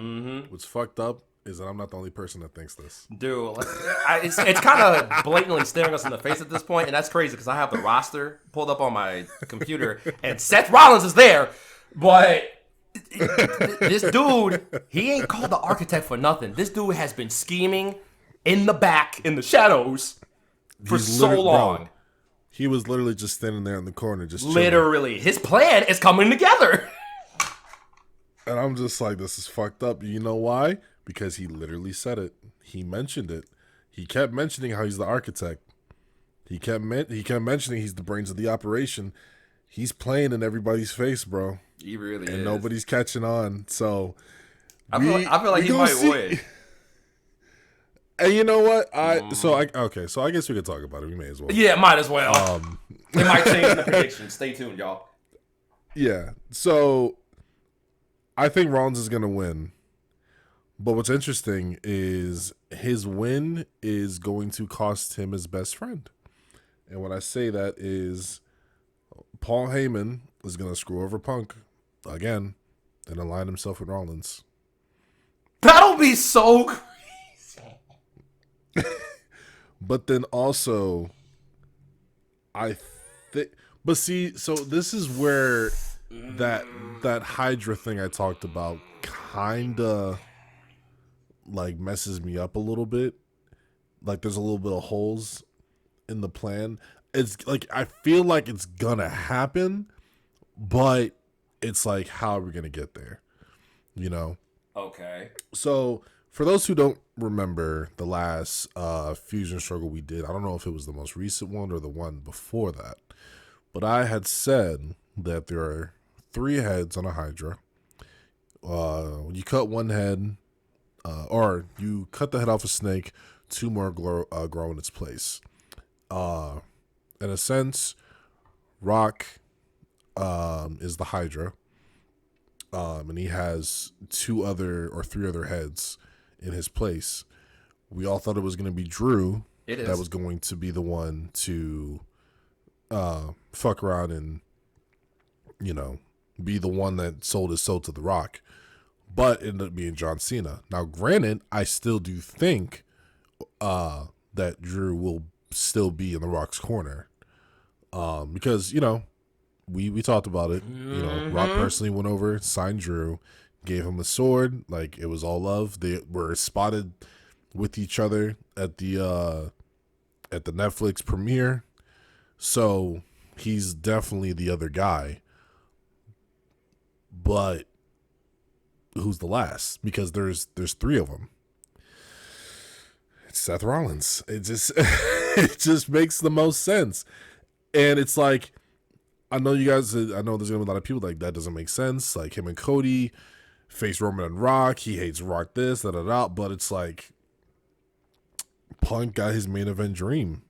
What's fucked up is that I'm not the only person that thinks this. Dude, it's kind of blatantly staring us in the face at this point, and that's crazy because I have the roster pulled up on my computer, and Seth Rollins is there, but this dude, he ain't called the architect for nothing. This dude has been scheming in the back, in the shadows, for so long. Bro, he was literally just standing there in the corner, just literally. His plan is coming together. And I'm just like, this is fucked up. You know why? Because he literally said it. He mentioned it. He kept mentioning how he's the architect. He kept mentioning he's the brains of the operation. He's playing in everybody's face, bro. He really is. And nobody's catching on. So I feel like he might win. And you know what? I guess we could talk about it. We may as well. Yeah, might as well. It might change the prediction. Stay tuned, y'all. Yeah. So I think Rollins is gonna win. But what's interesting is his win is going to cost him his best friend. And when I say that is Paul Heyman is going to screw over Punk again and align himself with Rollins. That'll be so crazy. But then also, I think... But see, so this is where that Hydra thing I talked about kind of... like messes me up a little bit. Like there's a little bit of holes in the plan. It's like I feel like it's gonna happen, but it's like, how are we gonna get there? You know? Okay. So for those who don't remember the last Fusion Struggle we did, I don't know if it was the most recent one or the one before that, but I had said that there are 3 heads on a Hydra. You cut one head, or you cut the head off a snake, 2 more grow in its place. In a sense, Rock, is the Hydra. And he has 2 other or 3 other heads in his place. We all thought it was going to be Drew. That was going to be the one to fuck around and, be the one that sold his soul to The Rock. But it ended up being John Cena. Now, granted, I still do think that Drew will still be in The Rock's corner. Because, we talked about it. Rock personally went over, signed Drew, gave him a sword. Like, it was all love. They were spotted with each other at the Netflix premiere. So he's definitely the other guy. But who's the last? Because there's 3 of them. It's Seth Rollins. It just makes the most sense. And it's like, I know there's gonna be a lot of people like that doesn't make sense. Like him and Cody face Roman and Rock. He hates Rock this, but it's like Punk got his main event dream.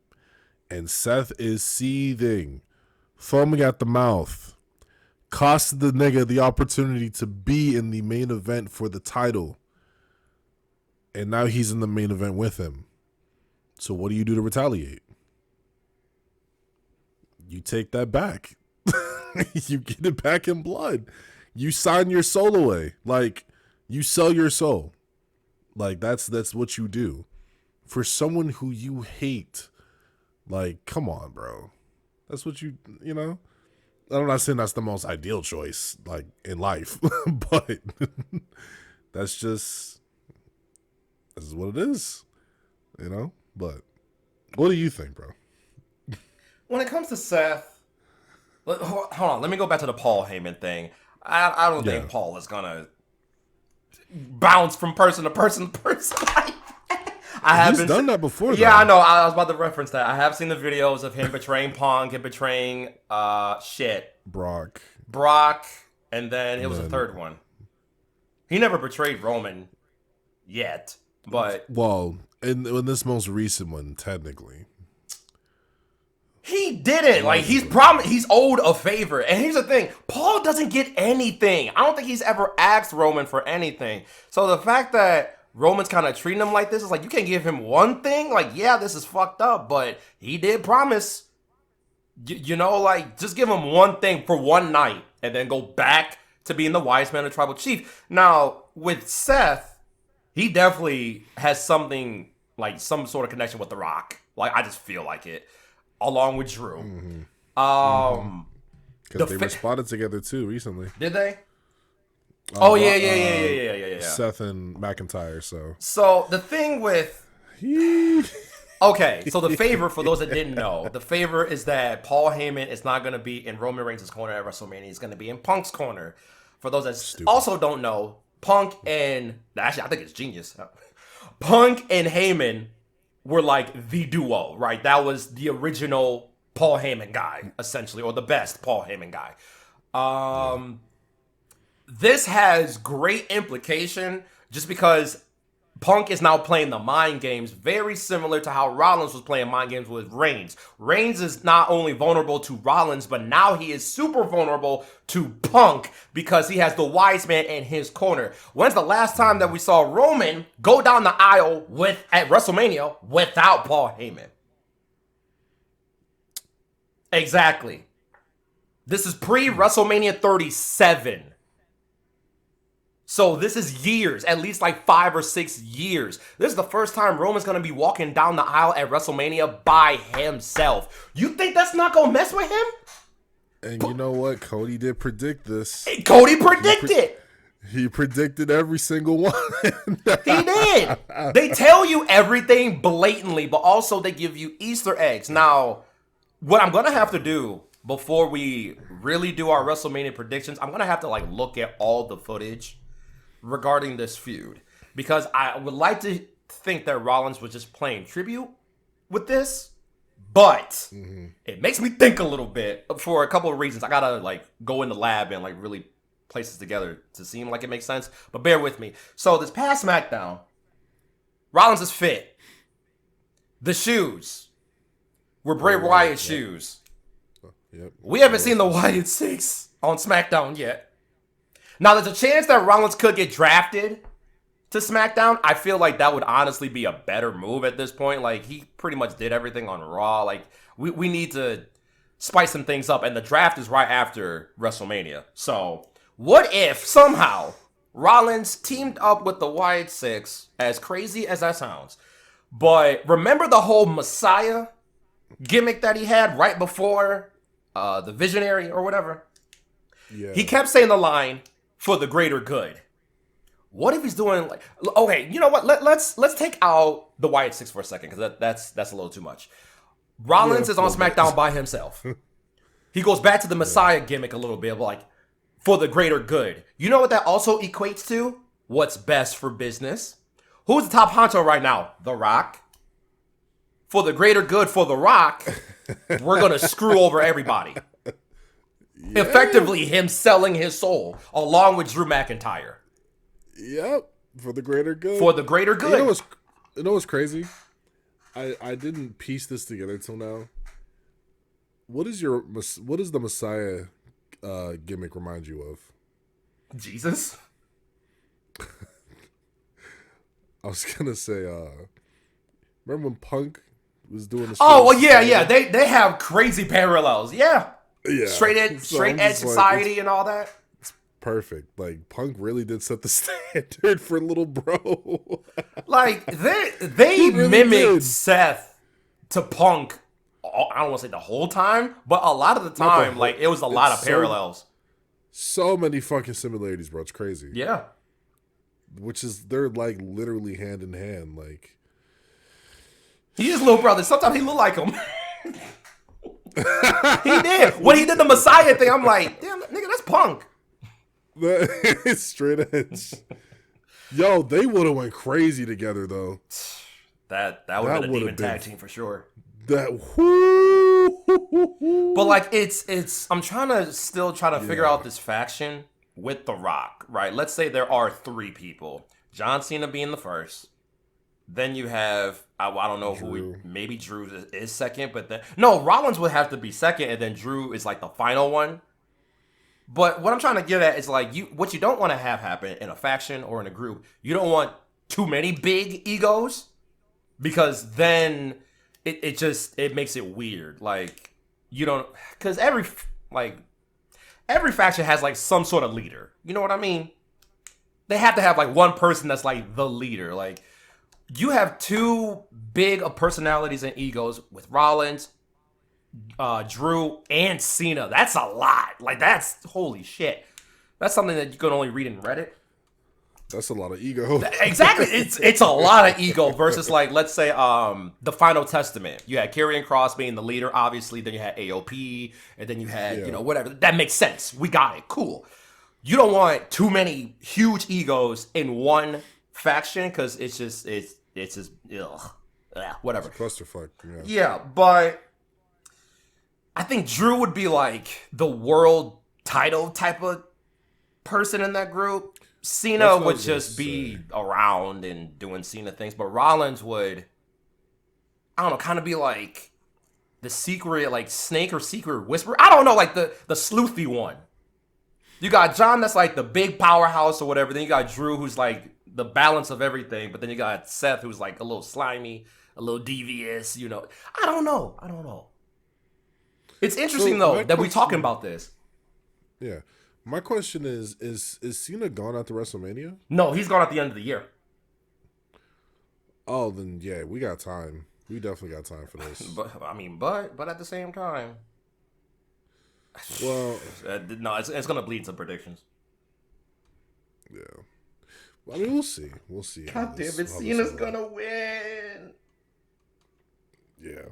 And Seth is seething, foaming at the mouth. Cost the nigga the opportunity to be in the main event for the title. And now he's in the main event with him. So what do you do to retaliate? You take that back. You get it back in blood. You sign your soul away. Like, you sell your soul. Like, that's what you do. For someone who you hate, like, come on, bro. That's what I'm not saying that's the most ideal choice, like, in life. But this is what it is. But what do you think, bro? When it comes to Seth, hold on. Let me go back to the Paul Heyman thing. I don't think Paul is gonna bounce from person to person to person. He's done that before. Yeah, I know. I was about to reference that. I have seen the videos of him betraying Punk and betraying Brock, and then it was a third one. He never betrayed Roman yet, but in this most recent one, technically. He didn't. Like, he's owed a favor. And here's the thing. Paul doesn't get anything. I don't think he's ever asked Roman for anything. So the fact that Roman's kind of treating him like this is like, you can't give him one thing? Like, yeah, this is fucked up, but he did promise. Like, just give him one thing for one night and then go back to being the wise man of tribal chief. Now, with Seth, he definitely has something, like some sort of connection with The Rock. Like, I just feel like it. Along with Drew. Because they were spotted together too recently. Did they? Yeah. Seth and McIntyre, So the thing with... Okay, so the favor, for those that didn't know, the favor is that Paul Heyman is not going to be in Roman Reigns' corner at WrestleMania. He's going to be in Punk's corner. For those that also don't know, Punk and... Actually, I think it's genius. Punk and Heyman were like the duo, right? That was the original Paul Heyman guy, essentially, or the best Paul Heyman guy. This has great implication just because Punk is now playing the mind games, very similar to how Rollins was playing mind games with Reigns. Reigns is not only vulnerable to Rollins, but now he is super vulnerable to Punk because he has the wise man in his corner. When's the last time that we saw Roman go down the aisle at WrestleMania without Paul Heyman? Exactly. This is pre-WrestleMania 37. So this is years, at least like 5 or 6 years. This is the first time Roman's going to be walking down the aisle at WrestleMania by himself. You think that's not going to mess with him? And you know what? Cody did predict this. Cody predicted. He predicted every single one. He did. They tell you everything blatantly, but also they give you Easter eggs. Now, what I'm going to have to do before we really do our WrestleMania predictions, I'm going to have to like look at all the footage regarding this feud, because I would like to think that Rollins was just playing tribute with this, but it makes me think a little bit for a couple of reasons. I gotta like go in the lab and like really place this together to seem like it makes sense, but bear with me. So this past SmackDown, Rollins is fit. The shoes were Bray Wyatt's shoes. Yep. We haven't seen the Wyatt Six on SmackDown yet. Now, there's a chance that Rollins could get drafted to SmackDown. I feel like that would honestly be a better move at this point. Like, he pretty much did everything on Raw. Like, we need to spice some things up, and the draft is right after WrestleMania. So, what if somehow Rollins teamed up with the Wyatt Six, as crazy as that sounds? But remember the whole Messiah gimmick that he had right before the Visionary or whatever? Yeah. He kept saying the line, "for the greater good." What if he's doing like, okay, you know what? Let's take out the Wyatt Six for a second, because that's a little too much. Rollins is on SmackDown by himself. He goes back to the Messiah gimmick a little bit, like, for the greater good. You know what that also equates to? What's best for business. Who's the top honcho right now? The Rock. For the greater good for The Rock, we're going to screw over everybody. Yeah. Effectively, him selling his soul, along with Drew McIntyre. Yep, for the greater good. For the greater good. You know what's crazy? I didn't piece this together till now. What does the Messiah gimmick remind you of? Jesus. I was gonna say, remember when Punk was doing the? Oh well, yeah. They have crazy parallels. Yeah. Straight edge society like, and all that. Perfect. Like, Punk really did set the standard for little bro. Like, they really mimicked Seth to Punk. I don't want to say the whole time, but a lot of the time, like, it was a lot of parallels. So many fucking similarities, bro. It's crazy. Yeah. Which is, they're like literally hand in hand. Like, he is little brother. Sometimes he look like him. He did. When he did the Messiah thing, I'm like, damn, nigga, that's Punk. Straight edge. Yo, they would have went crazy together though. That would have been a demon tag team for sure. But like, it's I'm trying to figure out this faction with The Rock, right? Let's say there are 3 people. John Cena being the first. Then you have, I don't know Drew. Maybe Drew is second, but then no, Rollins would have to be second, and then Drew is like the final one. But what I'm trying to get at is, like, what you don't want to have happen in a faction or in a group, you don't want too many big egos, because then it makes it weird. Like, you don't, because every faction has like some sort of leader. You know what I mean? They have to have like one person that's like the leader. Like, you have 2 big personalities and egos with Rollins, Drew, and Cena. That's a lot. Like, that's holy shit. That's something that you can only read in Reddit. That's a lot of ego. Exactly. It's a lot of ego versus, like, let's say the Final Testament. You had Karrion Kross being the leader, obviously. Then you had AOP, and then you had whatever. That makes sense. We got it. Cool. You don't want too many huge egos in one faction, because it's just ugh. Whatever. It's a clusterfuck. Yeah, but I think Drew would be like the world title type of person in that group. Cena would just be around and doing Cena things, but Rollins would, I don't know, kind of be like the secret, like snake or secret whisperer. I don't know, like the sleuthy one. You got John, that's like the big powerhouse or whatever. Then you got Drew, who's like the balance of everything. But then you got Seth, who's like a little slimy, a little devious, you know. I don't know. It's interesting, though, that we're talking about this. Yeah. My question is Cena gone after WrestleMania? No, he's gone at the end of the year. Oh, then, yeah, we got time. We definitely got time for this. but at the same time. Well, no, it's going to bleed some predictions. Yeah. I mean, we'll see. God damn it, Cena's going to win. Yeah.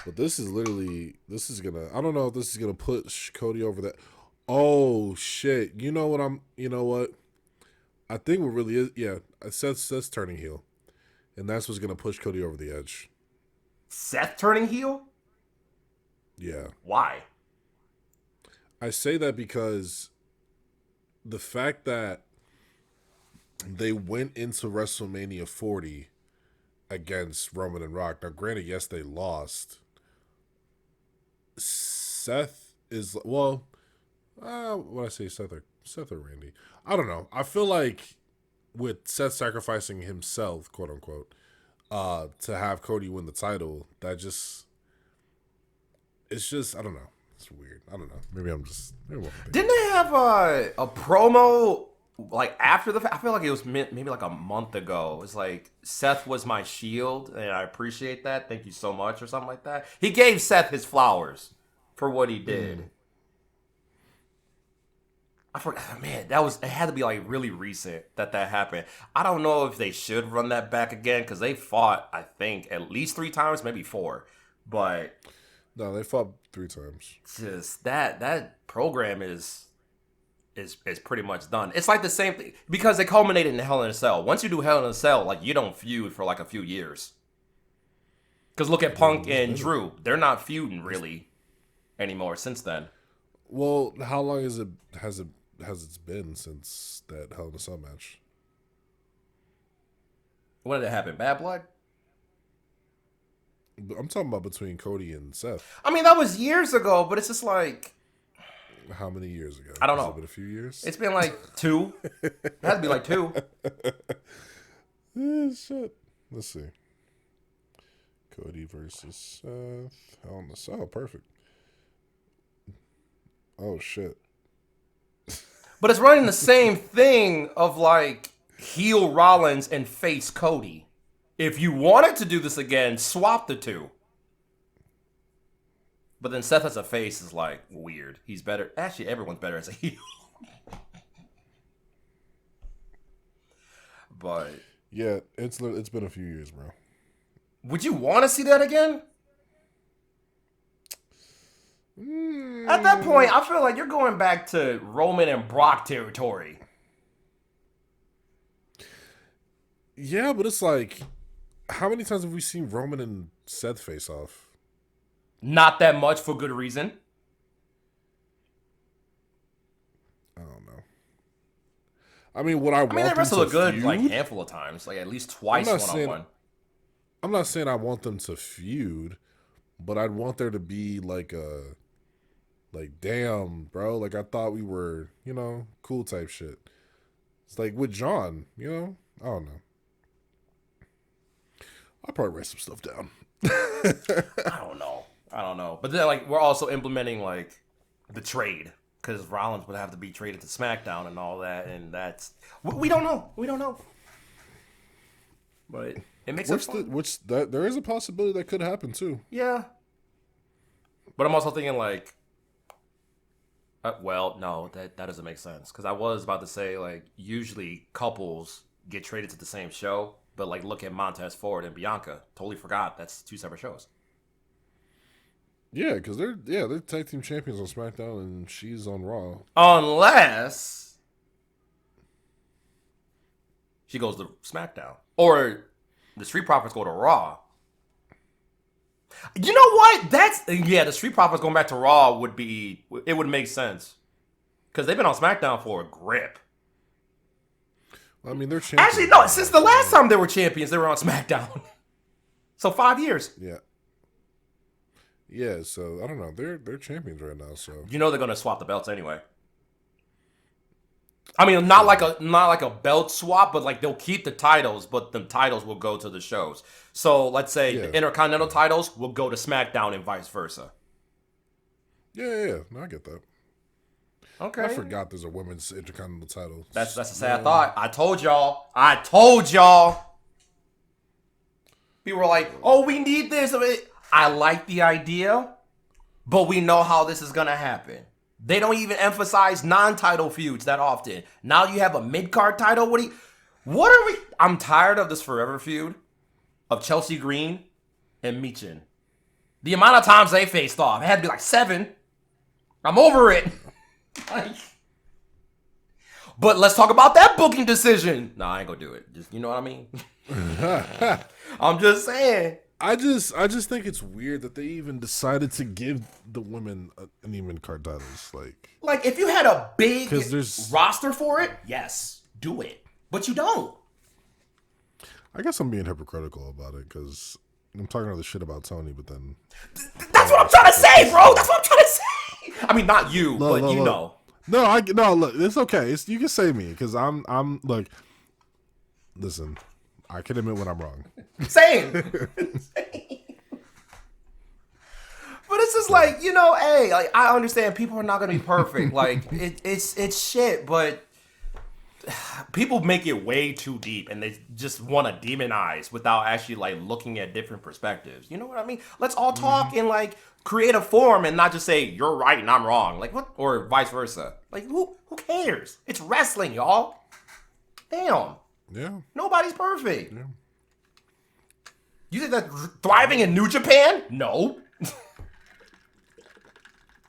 But this is gonna, I don't know if this is gonna push Cody over that. Oh shit. You know what? I think what really is, yeah, Seth's turning heel. And that's what's gonna push Cody over the edge. Seth turning heel? Yeah. Why? I say that because the fact that they went into WrestleMania 40 against Roman and Rock. Now, granted, yes, they lost. Seth is when I say Seth or Randy, I don't know. I feel like with Seth sacrificing himself, quote unquote, to have Cody win the title, it's just I don't know. It's weird. I don't know. Maybe I'm Didn't they have a promo like after the fact? I feel like it was maybe like a month ago. It was like, Seth was my shield, and I appreciate that. Thank you so much, or something like that. He gave Seth his flowers for what he did. I forgot, man. It had to be like really recent that happened. I don't know if they should run that back again, because they fought, I think, at least 3 times, maybe 4. But no, they fought 3 times. Just that program is pretty much done. It's like the same thing, because they culminated in Hell in a Cell. Once you do Hell in a Cell, like, you don't feud for like a few years. Because look at Punk and Drew. They're not feuding really anymore since then. Well, how long has it been since that Hell in a Cell match? When did it happen? Bad Blood? I'm talking about between Cody and Seth. I mean, that was years ago, but it's just like, how many years ago? I don't know. Has it been a few years? It's been like 2. It has to be like 2. Shit. Let's see. Cody versus Seth. Hell in a Cell. Perfect. Oh, shit. But it's running the same thing of like heel Rollins and face Cody. If you wanted to do this again, swap the 2. But then Seth as a face is like weird. He's better. Actually, everyone's better as a heel. But yeah, it's been a few years, bro. Would you want to see that again? At that point, I feel like you're going back to Roman and Brock territory. Yeah, but it's like, how many times have we seen Roman and Seth face off? Not that much, for good reason. I don't know. I mean, would I want them to feud? They wrestled a good like handful of times, like at least twice one-on-one. I'm not saying I want them to feud, but I'd want there to be like damn, bro, like I thought we were, cool type shit. It's like with John, I don't know. I'll probably write some stuff down. I don't know. But then, like, we're also implementing, like, the trade. Because Rollins would have to be traded to SmackDown and all that. And that's... We don't know. We don't know. But it makes it fun. There is a possibility that could happen, too. Yeah. But I'm also thinking, like... no, that doesn't make sense. Because I was about to say, like, usually couples get traded to the same show. But, like, look at Montez Ford and Bianca. Totally forgot. That's 2 separate shows. Yeah, because they're tag team champions on SmackDown, and she's on Raw. Unless she goes to SmackDown. Or the Street Profits go to Raw. You know what? The Street Profits going back to Raw would make sense. Because they've been on SmackDown for a grip. I mean, they're champions. Actually, no, since the last time they were champions, they were on SmackDown. So 5 years. Yeah. Yeah, so I don't know. They're champions right now, so they're gonna swap the belts anyway. I mean, not like a belt swap, but like they'll keep the titles, but the titles will go to the shows. So let's say the Intercontinental titles will go to SmackDown and vice versa. Yeah. No, I get that. Okay. I forgot there's a women's Intercontinental title. That's a sad thought. I told y'all. People were like, "Oh, we need this." I like the idea, but we know how this is going to happen. They don't even emphasize non-title feuds that often. Now you have a mid-card title. What are we? I'm tired of this forever feud of Chelsea Green and Michin. The amount of times they faced off, it had to be like 7. I'm over it. But let's talk about that booking decision. No, I ain't gonna do it. Just, you know what I mean? I'm just saying. I just think it's weird that they even decided to give the women an even card titles. Like if you had a big roster for it, yes, do it. But you don't. I guess I'm being hypocritical about it because I'm talking all this shit about Tony, but then that's That's what I'm trying to say, bro. That's what I'm trying to say. I mean, not you, but you know. No, look, it's okay. You can say me because I'm look. Listen, I can admit when I'm wrong. Same. But it's just like, you know, hey, like I understand people are not gonna be perfect. Like it's shit, but people make it way too deep and they just want to demonize without actually like looking at different perspectives. You know what I mean? Let's all talk in like creative form and not just say you're right and I'm wrong. Like what? Or vice versa. Like who cares? It's wrestling, y'all. Damn. Yeah. Nobody's perfect. Yeah. You think that's thriving in New Japan? No.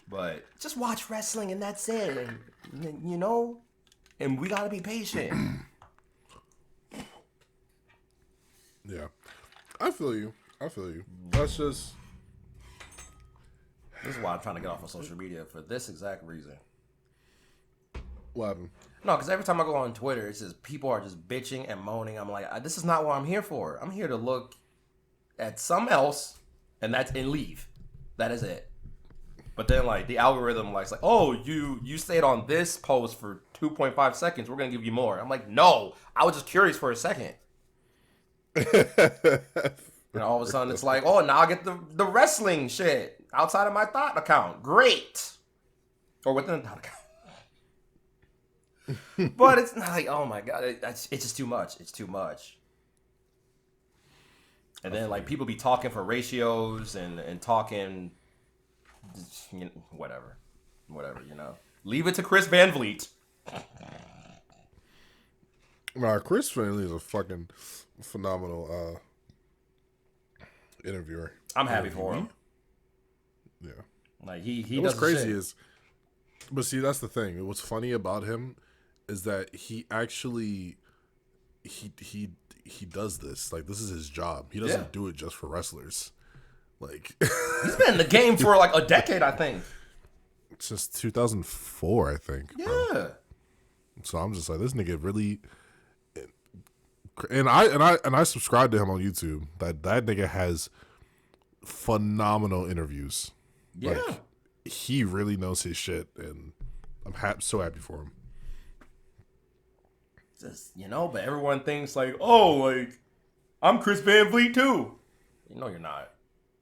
But just watch wrestling and that's it. And, you know, and we gotta be patient. Yeah, I feel you. That's just. This is why I'm trying to get off of social media for this exact reason. What happened? No, because every time I go on Twitter, it's just people are just bitching and moaning. I'm like, this is not what I'm here for. I'm here to look at something else and leave. That is it. But then, like, the algorithm likes, like, oh, you stayed on this post for 2.5 seconds. We're going to give you more. I'm like, no. I was just curious for a second. And all of a sudden, it's like, oh, now I get the wrestling shit outside of my thought account. Great. Or within the thought account. But it's not like, oh, my God. It's just too much. It's too much. And then, like, people be talking for ratios and talking... You know, whatever, you know. Leave it to Chris Van Vliet. Nah, Chris Van Vliet is a fucking phenomenal interviewer. I'm happy for him. Yeah, like he what's does crazy shit. is, but see, that's the thing. What's funny about him is that he actually he does this. Like, this is his job. He doesn't do it just for wrestlers. Like, he's been in the game for like a decade, I think. Since 2004, I think. Yeah. Bro. So I'm just like, this nigga really, and I subscribe to him on YouTube. That nigga has phenomenal interviews. Yeah. Like, he really knows his shit, and I'm so happy for him. Just, you know, but everyone thinks like, oh, like I'm Chris Van Vliet too. You know, you're not.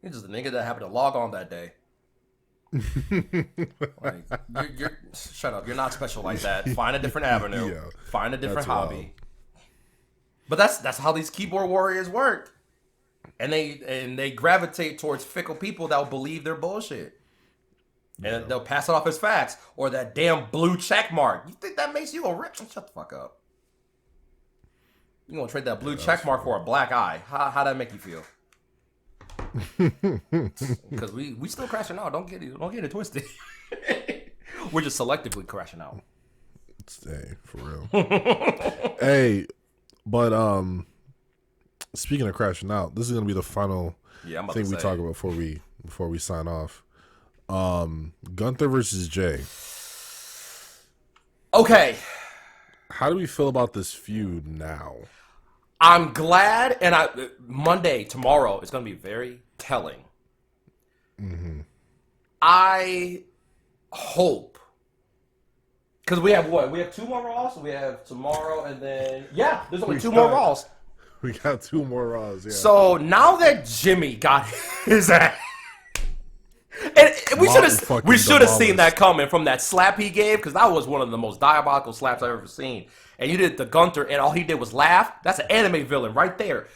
You're just a nigga that happened to log on that day. Like, you're shut up. You're not special like that. Find a different avenue. Yeah, find a different that's hobby. wild. But that's how these keyboard warriors work. And they gravitate towards fickle people that will believe their bullshit. And they'll pass it off as facts. Or that damn blue check mark. You think that makes you a rich? Shut the fuck up. You gonna trade that blue check mark for a black eye. How that make you feel? Because we still crashing out. Don't get it twisted. We're just selectively crashing out. Hey, for real. Hey, but speaking of crashing out, this is gonna be the final thing we talk about before we sign off. Gunther versus Jay. Okay. How do we feel about this feud now? I'm glad, and Monday, tomorrow, is going to be very telling. Mm-hmm. I hope, because we have what? We have 2 more Raws. We have tomorrow, and then there's only 2 more Raws. We got 2 more Raws. Yeah. So now that Jimmy got his ass, and we should have seen that coming from that slap he gave, because that was one of the most diabolical slaps I've ever seen. And you did the Gunther, and all he did was laugh. That's an anime villain right there.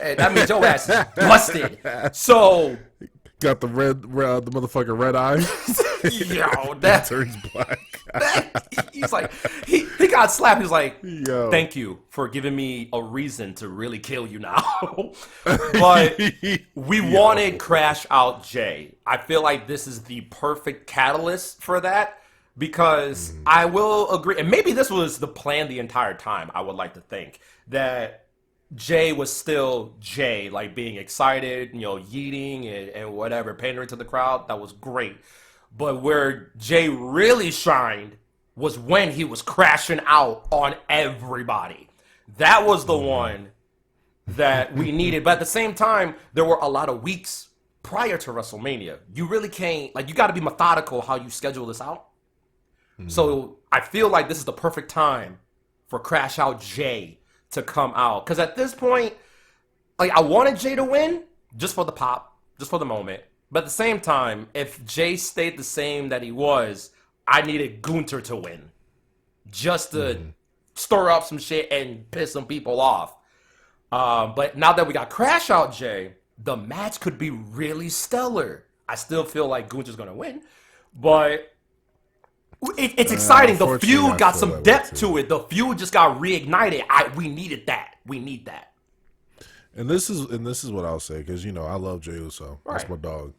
And that means your ass is busted. So got the the motherfucking red eye. Yo, that turns black. He's like, he got slapped. He's like, yo, thank you for giving me a reason to really kill you now. But we wanted Crash Out Jay. I feel like this is the perfect catalyst for that. Because I will agree, and maybe this was the plan the entire time, I would like to think, that Jay was still Jay, like being excited, you know, yeeting and whatever, pandering to the crowd. That was great. But where Jay really shined was when he was crashing out on everybody. That was the one that we needed. But at the same time, there were a lot of weeks prior to WrestleMania. You really can't, like, you got to be methodical how you schedule this out. So I feel like this is the perfect time for Crash Out Jay to come out. Because at this point, like, I wanted Jay to win just for the pop, just for the moment. But at the same time, if Jay stayed the same that he was, I needed Gunther to win. Just to stir up some shit and piss some people off. But now that we got Crash Out Jay, the match could be really stellar. I still feel like Gunther's going to win. But it's exciting. The feud got some depth to it. The feud just got reignited. We needed that. We need that. And this is what I'll say, because, you know, I love Jey Uso. Right. That's my dog.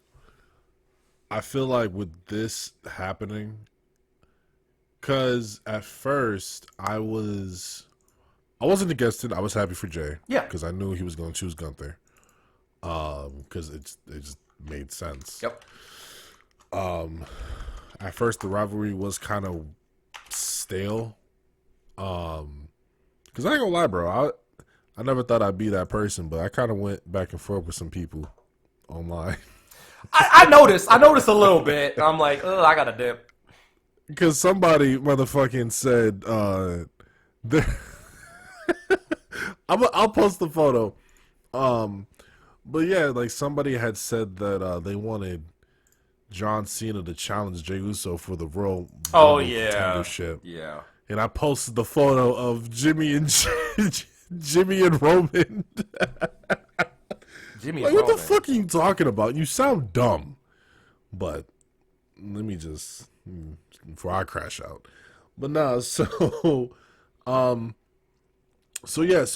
I feel like with this happening, because at first I wasn't against it. I was happy for Jay. Yeah. Because I knew he was going to choose Gunther. Because it just made sense. Yep. At first the rivalry was kind of stale. Because I ain't gonna lie, bro. I never thought I'd be that person, but I kind of went back and forth with some people online. I noticed a little bit. I'm like, oh, I got to dip. Because somebody motherfucking said, I'll post the photo. But yeah, like somebody had said that they wanted John Cena to challenge Jey Uso for the Royal Contendership. Yeah. And I posted the photo of Jimmy and Roman. Jimmy like, and what Roman. the fuck are you talking about? You sound dumb. But let me just before I crash out. But no, so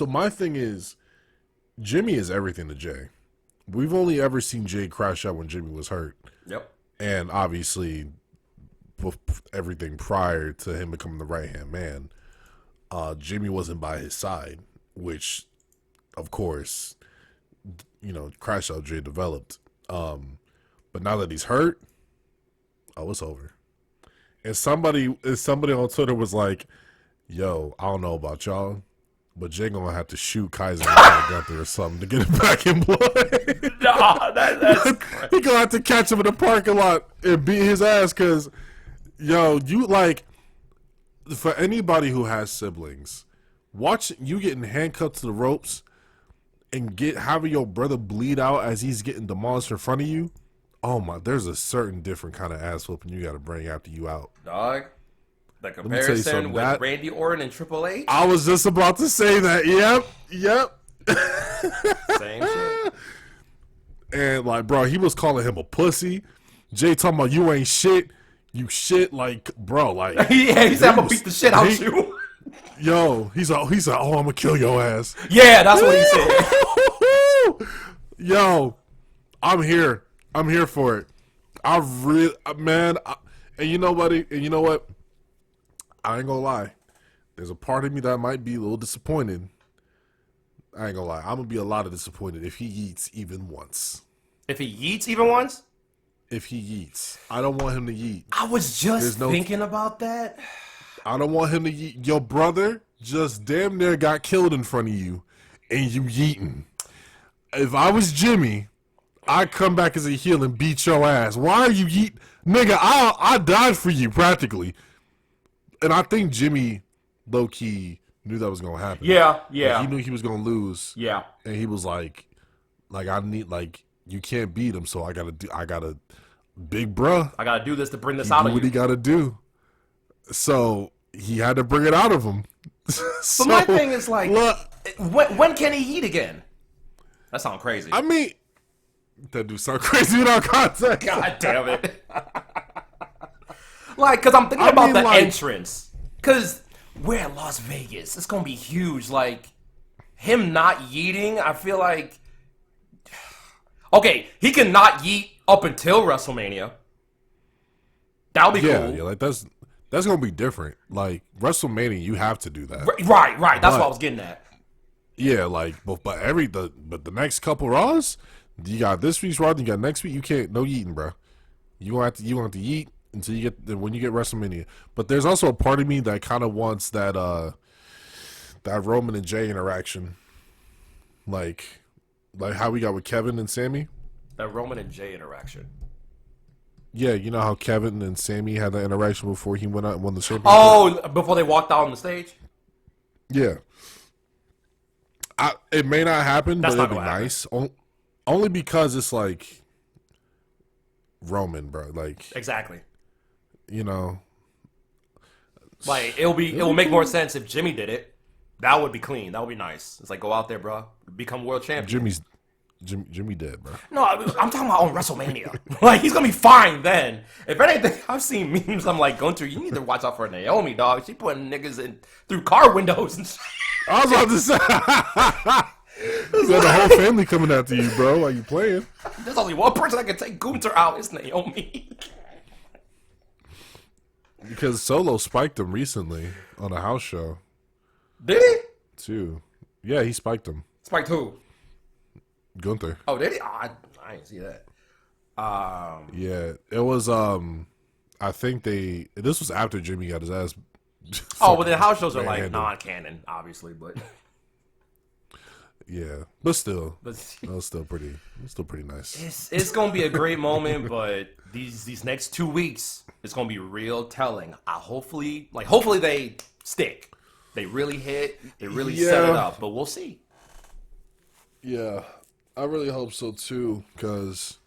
my thing is Jimmy is everything to Jay. We've only ever seen Jay crash out when Jimmy was hurt. Yep. And obviously everything prior to him becoming the right-hand man, Jimmy wasn't by his side, which, of course, you know, Crash Out Jay developed. But now that he's hurt, it's over. And somebody on Twitter was like, yo, I don't know about y'all, but Jay gonna have to shoot Kaiser and Gunther or something to get it back in play. Nah, that's crazy. He gonna have to catch him in the parking lot and beat his ass, because, yo, you, like, for anybody who has siblings, watch you getting handcuffed to the ropes and having your brother bleed out as he's getting demolished in front of you. Oh my, there's a certain different kind of ass whooping you got to bring after you out. Dog, the comparison with Randy Orton and Triple H. I was just about to say that. Yep. Same shit. And, like, bro, he was calling him a pussy. Jay talking about you ain't shit. You shit, like, bro, like. Yeah, he said I'm gonna beat the shit out you. Yo, he's like, oh, I'm gonna kill your ass. Yeah, that's what he said. Yo, I'm here for it. And you know what? I ain't gonna lie. There's a part of me that might be a little disappointed. I ain't gonna lie. I'm gonna be a lot of disappointed if he yeets even once. If he yeets even once? If he yeets. I don't want him to yeet. I was just thinking about that. I don't want him to yeet. Your brother just damn near got killed in front of you, and you yeeting. If I was Jimmy, I'd come back as a heel and beat your ass. Why are you yeet? Nigga, I died for you, practically. And I think Jimmy, low-key, knew that was going to happen. Yeah. Like, he knew he was going to lose. Yeah. And he was like, I need, like, you can't beat him, so I gotta, big bruh. I gotta do this to bring this out of you. What he gotta do. So he had to bring it out of him. So my thing is, like, when can he eat again? That sounds crazy. I mean, that do sound crazy without context. God damn it. Like, because I'm thinking about the entrance. Because we're at Las Vegas. It's going to be huge. Like, him not yeeting, I feel like... Okay, he can not yeet up until WrestleMania. That'll be cool. Yeah, like, that's going to be different. Like, WrestleMania, you have to do that. Right. That's what I was getting at. Yeah, like, but the next couple Raws, you got this week's Raw, you got next week, you can't, no yeeting, bro. You gonna have to yeet until you get, when you get WrestleMania. But there's also a part of me that kind of wants that Roman and Jay interaction. Like how we got with Kevin and Sammy. That Roman and Jay interaction. Yeah, you know how Kevin and Sammy had that interaction before he went out and won the championship? Oh, before they walked out on the stage? Yeah. It may not happen, That's but not it'd be gonna nice. Only because it's like Roman, bro. Like, Exactly. you know. Like, it will make more sense if Jimmy did it. That would be clean. That would be nice. It's like, go out there, bro. Become world champion. Jimmy dead, bro. No, I'm talking about on WrestleMania. Like, he's gonna be fine then. If anything, I've seen memes. I'm like, Gunter, you need to watch out for Naomi, dog. She putting niggas in through car windows and shit. I was about to say, you got the whole family coming after you, bro. Are you playing? There's only one person that can take Gunter out. It's Naomi. Because Solo spiked him recently on a house show. Did he? Too. Yeah, he spiked him. Spiked who? Gunther. Oh, did he? Oh, I didn't see that. Yeah, it was. I think this was after Jimmy got his ass. Oh, well, the house shows are like manhandled. non-canon, obviously, but Yeah, but still, but that was still pretty. It's still pretty nice. it's gonna be a great moment. But these next 2 weeks, it's gonna be real telling. Hopefully they stick. They really hit. They really set it up. But we'll see. Yeah, I really hope so too. Because,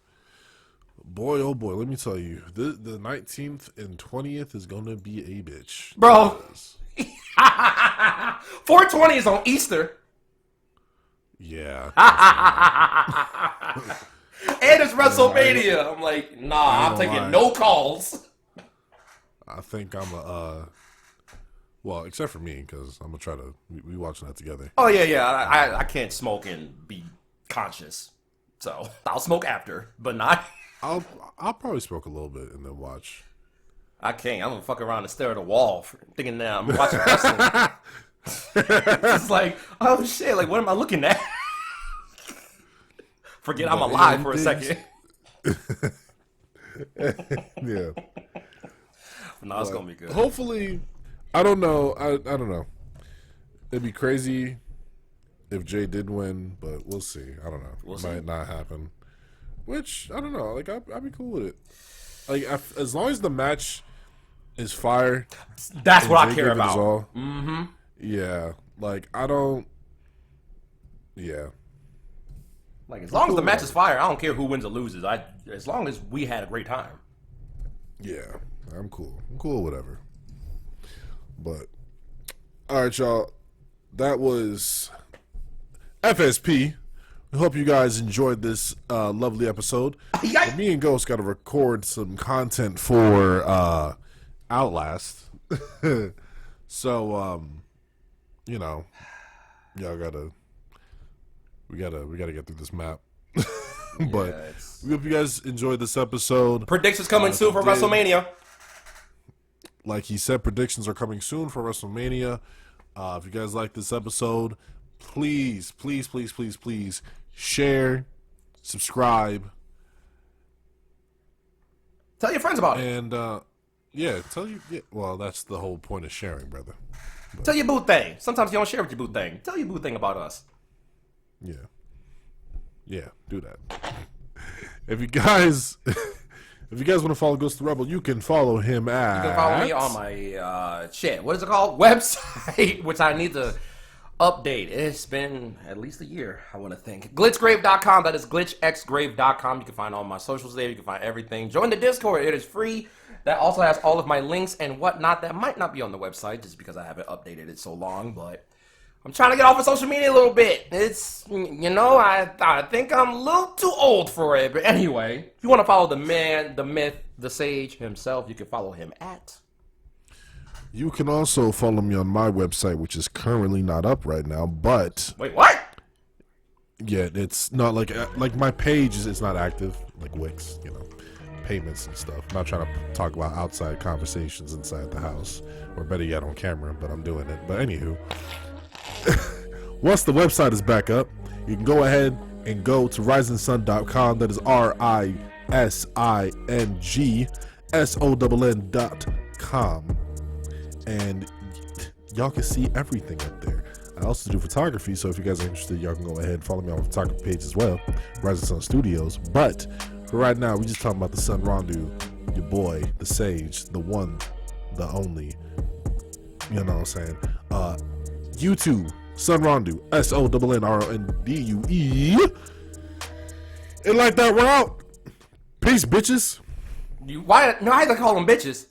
boy, oh boy, let me tell you, the 19th and 20th is gonna be a bitch, Bro. 420 is on Easter. Yeah. And it's WrestleMania. I'm like, nah, I'm taking no calls. I think I'm well, except for me, because I'm gonna try to we watching that together. Oh yeah. I can't smoke and be conscious, so I'll smoke after, but not. I'll probably smoke a little bit and then watch. I can't. I'm gonna fuck around and stare at a wall, thinking that I'm watching wrestling. It's like, oh shit! Like, what am I looking at? Forget I'm alive for a second. Yeah. No, it's gonna be good. Hopefully, I don't know. I don't know. It'd be crazy if Jay did win, but we'll see. I don't know. It might not happen. Which I don't know. Like I'd be cool with it. Like as long as the match is fire. That's what I Jay care gave it his about. all, Mm-hmm. Yeah. Like I don't. Yeah. Like as long as the match is fire, I don't care who wins or loses. As long as we had a great time. Yeah, I'm cool. I'm cool with whatever. But all right, y'all. That was FSP. We hope you guys enjoyed this lovely episode. Me and Ghost got to record some content for Outlast. So, you know, y'all we gotta get through this map. But we hope you guys enjoyed this episode. Predictions coming soon for WrestleMania. Like he said, predictions are coming soon for WrestleMania. If you guys like this episode, please share, subscribe, Tell your friends about it. and tell you. Yeah, well, that's the whole point of sharing, brother. Tell your boo thing. Sometimes you don't share with your boo thing. Tell your boo thing about us. Yeah, do that. If you guys want to follow Ghost the Rebel, you can follow him at. You can follow me on my what is it called? Website, which I need to update. It's been at least a year, I want to think. Glitchgrave.com. That is glitchxgrave.com. You can find all my socials there. You can find everything. Join the Discord. It is free. That also has all of my links and whatnot that might not be on the website just because I haven't updated it so long, but I'm trying to get off of social media a little bit. It's, I think I'm a little too old for it. But anyway, if you want to follow the man, the myth, the sage himself, you can follow him at. You can also follow me on my website, which is currently not up right now. But wait, what? Yeah, it's not like my page is not active, like Wix, payments and stuff. I'm not trying to talk about outside conversations inside the house, or better yet, on camera. But I'm doing it. But anywho. Once the website is back up, you can go ahead and go to risingsun.com. That is RISINGSONN.com, and y'all can see everything up there. I also do photography, so if you guys are interested, y'all can go ahead and follow me on my photography page as well, Rising Sun Studios. But for right now, we just talking about the Sonn Rondue, your boy, the sage, the one, the only. You know what I'm saying? YouTube, Sonn Rondue, SONNRONDUE. And like that, we're out. Peace, bitches. Why do I call them bitches?